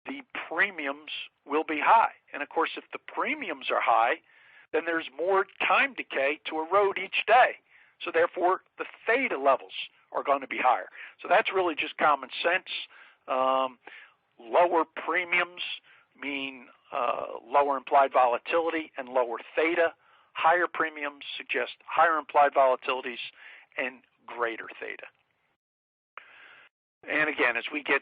the premiums will be high. And of course, if the premiums are high, then there's more time decay to erode each day. So therefore, the theta levels are going to be higher. So that's really just common sense. Lower premiums mean lower implied volatility and lower theta. Higher premiums suggest higher implied volatilities and greater theta. And again, as we get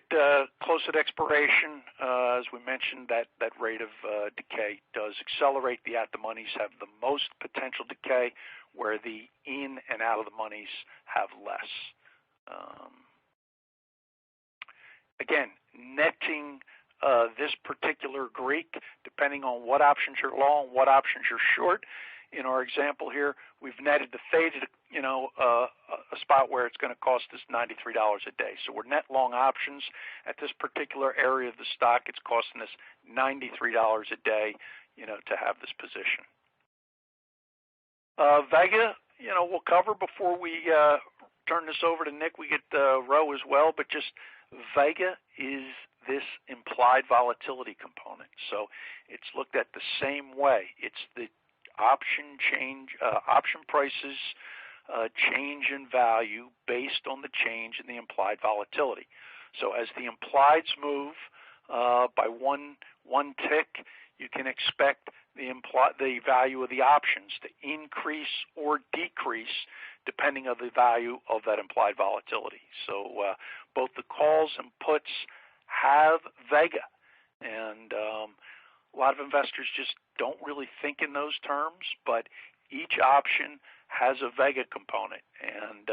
closer to expiration, as we mentioned, that rate of decay does accelerate. The at-the-monies have the most potential decay, where the in and out of the monies have less. Again, netting this particular Greek, depending on what options you're long, what options you're short. In our example here, we've netted the theta, a spot where it's going to cost us $93 a day. So we're net long options at this particular area of the stock. It's costing us $93 a day, to have this position. Vega, we'll cover before we turn this over to Nick. We get Roe as well, but just Vega is this implied volatility component. So it's looked at the same way. It's the option prices change in value based on the change in the implied volatility. So as the implieds move by one tick, you can expect the value of the options to increase or decrease depending on the value of that implied volatility. So both the calls and puts have Vega, and a lot of investors just don't really think in those terms, but each option has a Vega component, and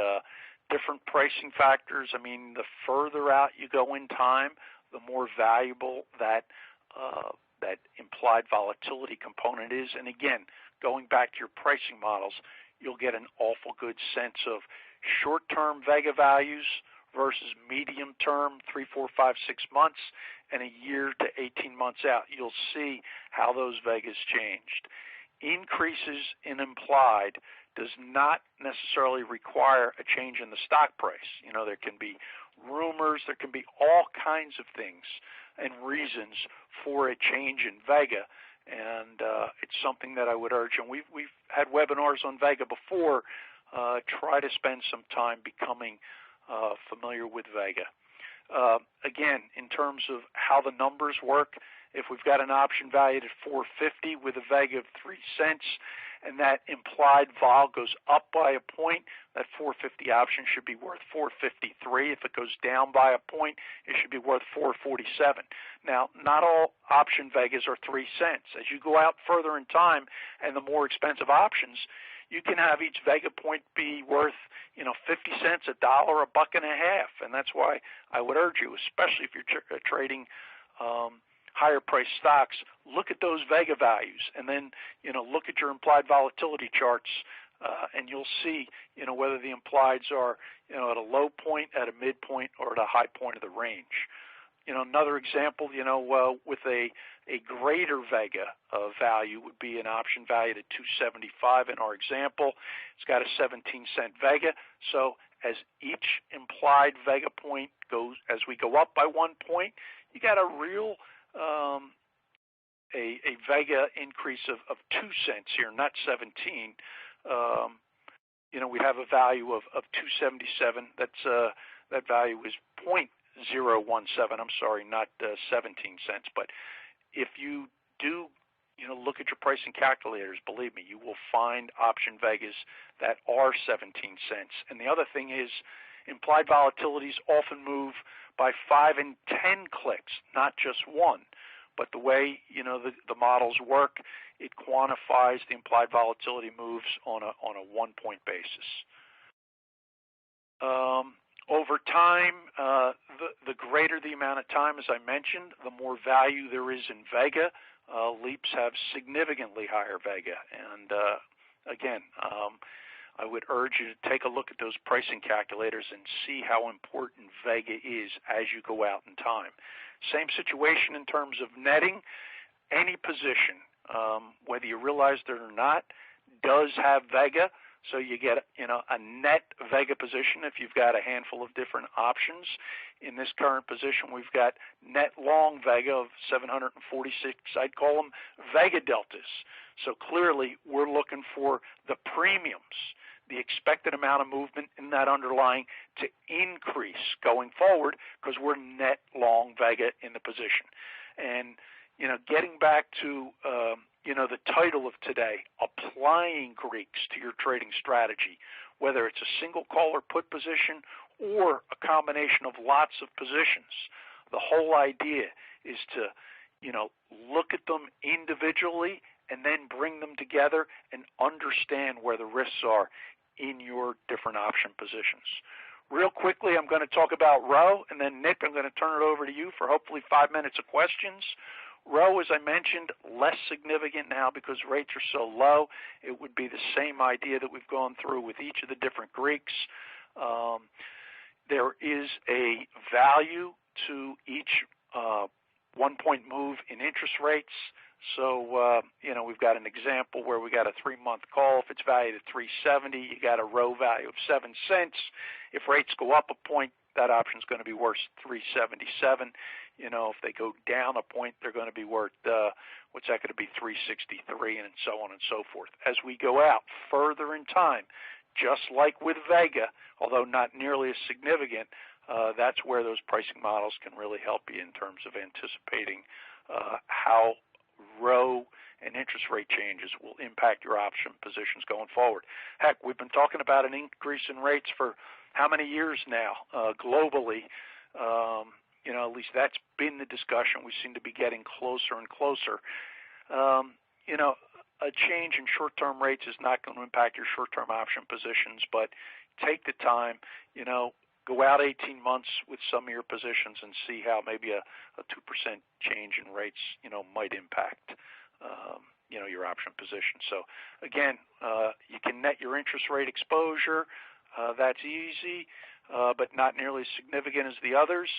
different pricing factors. I mean, the further out you go in time, the more valuable that implied volatility component is. And again, going back to your pricing models, you'll get an awful good sense of short-term Vega values versus medium-term, 3, 4, 5, 6 months, and a year to 18 months out. You'll see how those Vegas changed. Increases in implied does not necessarily require a change in the stock price. There can be rumors, there can be all kinds of things and reasons for a change in Vega, and it's something that I would urge. And we've had webinars on Vega before. Try to spend some time becoming familiar with Vega. Again, in terms of how the numbers work, if we've got an option valued at $4.50 with a Vega of 3 cents, and that implied vol goes up by a point, that $4.50 option should be worth $4.53. If it goes down by a point, it should be worth $4.47. Now, not all option Vegas are 3 cents. As you go out further in time and the more expensive options, you can have each Vega point be worth 50 cents, $1, $1.50, and that's why I would urge you, especially if you're trading higher priced stocks, look at those Vega values, and then look at your implied volatility charts, and you'll see whether the implieds are at a low point, at a midpoint, or at a high point of the range. Another example, with a greater Vega value would be an option valued at $2.75 in our example. It's got a 17-cent Vega. So as each implied Vega point goes, as we go up by 1 point, you got a real a Vega increase of 2 cents here, not 17. We have a value of 277. That value is 0.017. I'm sorry, not 17 cents. But if you do, look at your pricing calculators, believe me, you will find option Vegas that are 17 cents. And the other thing is, implied volatilities often move by 5 and 10 clicks, not just one. But the way the models work, it quantifies the implied volatility moves on a 1 point basis. Over time, the greater the amount of time, as I mentioned, the more value there is in Vega. Leaps have significantly higher Vega, and again, I would urge you to take a look at those pricing calculators and see how important Vega is as you go out in time. Same situation in terms of netting. Any position, whether you realize it or not, does have Vega. So you get a net Vega position if you've got a handful of different options. In this current position, we've got net long Vega of 746. I'd call them Vega deltas. So clearly, we're looking for the premiums, the expected amount of movement in that underlying to increase going forward because we're net long Vega in the position. And, getting back to, the title of today, applying Greeks to your trading strategy, whether it's a single call or put position or a combination of lots of positions. The whole idea is to, look at them individually and then bring them together and understand where the risks are in your different option positions. Real quickly, I'm going to talk about row, and then Nick, I'm going to turn it over to you for hopefully 5 minutes of questions. Row, as I mentioned, less significant now because rates are so low. It would be the same idea that we've gone through with each of the different Greeks. There is a value to each 1 point move in interest rates. So, we've got an example where we got a 3-month call. If it's valued at 370, you got a row value of 7 cents. If rates go up a point, that option is going to be worth 377. If they go down a point, they're going to be worth, what's that going to be, 363, and so on and so forth. As we go out further in time, just like with Vega, although not nearly as significant, that's where those pricing models can really help you in terms of anticipating how row and interest rate changes will impact your option positions going forward. Heck, we've been talking about an increase in rates for how many years now globally? At least that's been the discussion. We seem to be getting closer and closer. A change in short-term rates is not going to impact your short-term option positions, but take the time, go out 18 months with some of your positions and see how maybe a 2% change in rates, might impact, your option position. So again, you can net your interest rate exposure. That's easy, but not nearly as significant as the others.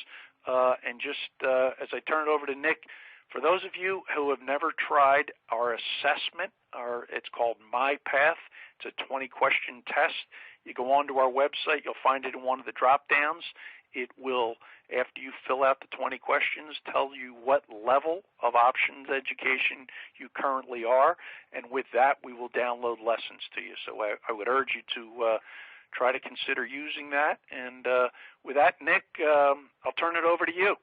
And just as I turn it over to Nick, for those of you who have never tried our assessment, it's called MyPath. It's a 20-question test. You go onto our website, you'll find it in one of the drop-downs. It will, after you fill out the 20 questions, tell you what level of options education you currently are, and with that, we will download lessons to you. So I would urge you to try to consider using that. And with that, Nick, I'll turn it over to you.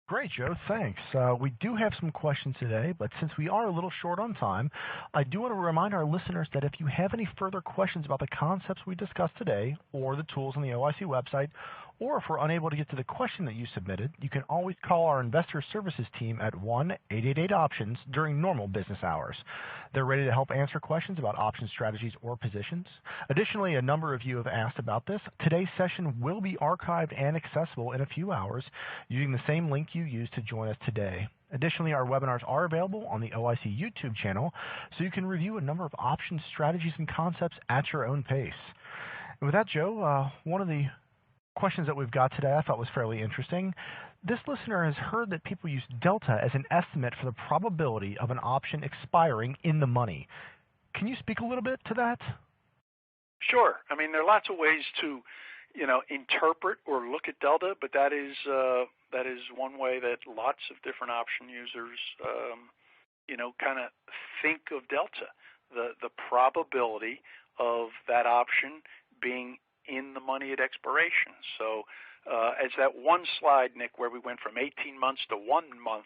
Great, Joe. Thanks. We do have some questions today, but since we are a little short on time, I do want to remind our listeners that if you have any further questions about the concepts we discussed today or the tools on the OIC website, or if we're unable to get to the question that you submitted, you can always call our investor services team at 1-888-OPTIONS during normal business hours. They're ready to help answer questions about option strategies or positions. Additionally, a number of you have asked about this. Today's session will be archived and accessible in a few hours using the same link you used to join us today. Additionally, our webinars are available on the OIC YouTube channel, so you can review a number of option strategies and concepts at your own pace. And with that, Joe, one of the questions that we've got today I thought was fairly interesting. This listener has heard that people use delta as an estimate for the probability of an option expiring in the money. Can you speak a little bit to that? Sure. I mean, there are lots of ways to, interpret or look at delta, but that is one way that lots of different option users, kind of think of delta, the probability of that option being in the money at expiration. So as that one slide, Nick, where we went from 18 months to 1 month,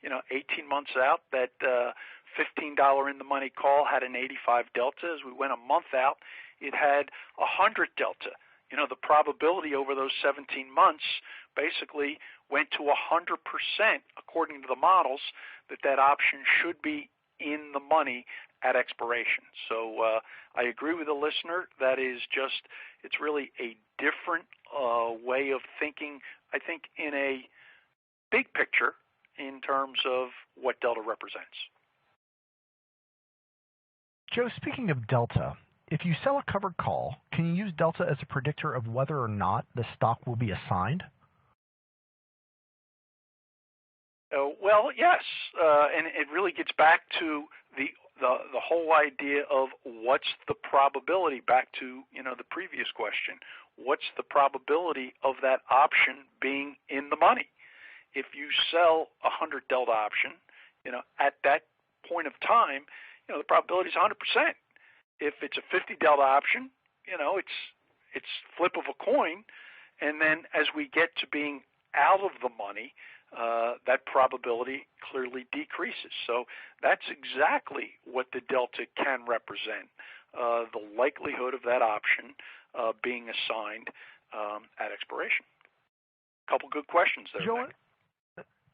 18 months out, that $15 in the money call had an 85 delta. As we went a month out, it had 100 delta. The probability over those 17 months basically went to 100% according to the models that option should be in the money at expiration. So I agree with the listener. That is just, it's really a different way of thinking, I think, in a big picture in terms of what delta represents. Joe, speaking of delta, if you sell a covered call, can you use delta as a predictor of whether or not the stock will be assigned? Well, yes, and it really gets back to the whole idea of what's the probability, back to the previous question. What's the probability of that option being in the money? If you sell a 100 delta option, at that point of time, the probability is 100%. If it's a 50 delta option, it's flip of a coin, and then as we get to being out of the money, that probability clearly decreases. So that's exactly what the delta can represent, the likelihood of that option being assigned at expiration. A couple good questions there, Nick.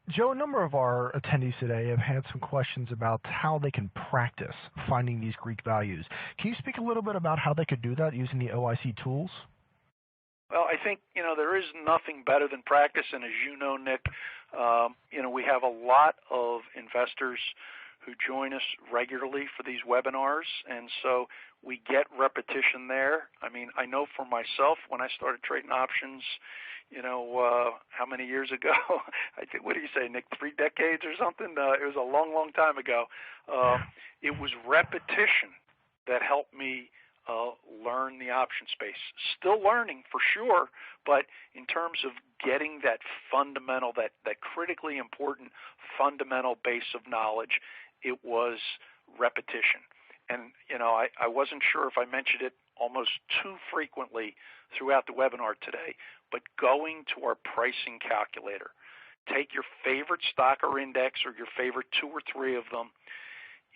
Joe, a number of our attendees today have had some questions about how they can practice finding these Greek values. Can you speak a little bit about how they could do that using the OIC tools? Well, I think, there is nothing better than practice, and as you know, Nick, we have a lot of investors who join us regularly for these webinars, and so we get repetition there. I mean, I know for myself, when I started trading options, how many years ago? I think, what do you say, Nick, 3 decades or something? It was a long, long time ago. It was repetition that helped me learn the option space. Still learning for sure, but in terms of getting that fundamental, that critically important fundamental base of knowledge, it was repetition. And, I wasn't sure if I mentioned it almost too frequently throughout the webinar today, but going to our pricing calculator. Take your favorite stock or index or your favorite 2 or 3 of them,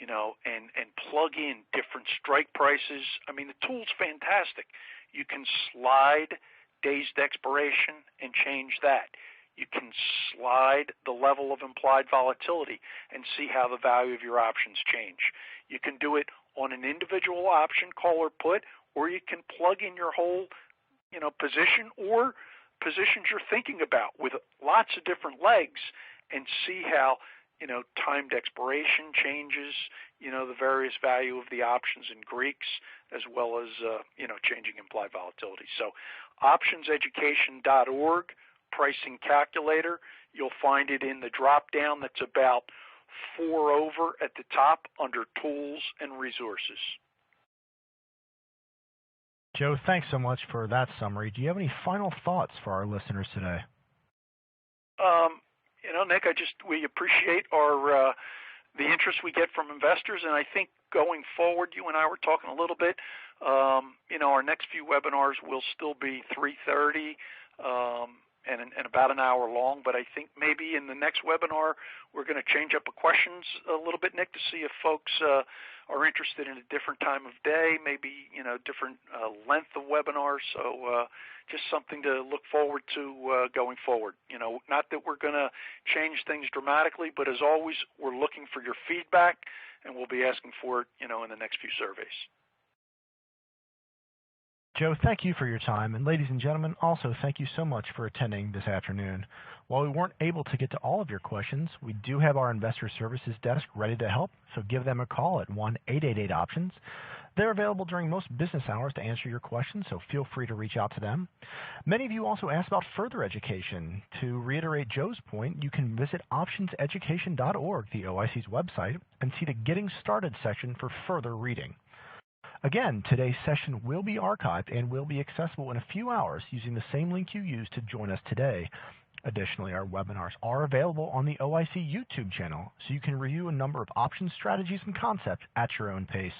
and plug in different strike prices. I mean, the tool's fantastic. You can slide days to expiration and change that. You can slide the level of implied volatility and see how the value of your options change. You can do it on an individual option, call or put, or you can plug in your whole, position or positions you're thinking about with lots of different legs and see how, timed expiration changes, the various value of the options in Greeks, as well as, changing implied volatility. So optionseducation.org, pricing calculator, you'll find it in the drop-down that's about 4 over at the top under tools and resources. Joe, thanks so much for that summary. Do you have any final thoughts for our listeners today? Nick, we appreciate the interest we get from investors, and I think going forward, you and I were talking a little bit. Our next few webinars will still be 3:30 and about an hour long, but I think maybe in the next webinar we're going to change up the questions a little bit, Nick, to see if folks are interested in a different time of day, maybe different length of webinars. So just something to look forward to going forward. Not that we're going to change things dramatically, but as always, we're looking for your feedback, and we'll be asking for it, in the next few surveys. Joe, thank you for your time, and ladies and gentlemen, also thank you so much for attending this afternoon. While we weren't able to get to all of your questions, we do have our investor services desk ready to help, so give them a call at 1-888-OPTIONS. They're available during most business hours to answer your questions, so feel free to reach out to them. Many of you also asked about further education. To reiterate Joe's point, you can visit optionseducation.org, the OIC's website, and see the Getting Started section for further reading. Again, today's session will be archived and will be accessible in a few hours using the same link you used to join us today. Additionally, our webinars are available on the OIC YouTube channel, so you can review a number of options strategies and concepts at your own pace.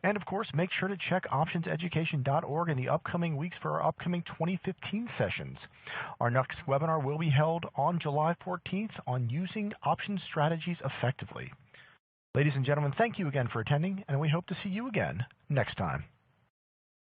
And of course, make sure to check optionseducation.org in the upcoming weeks for our upcoming 2015 sessions. Our next webinar will be held on July 14th on using option strategies effectively. Ladies and gentlemen, thank you again for attending, and we hope to see you again next time.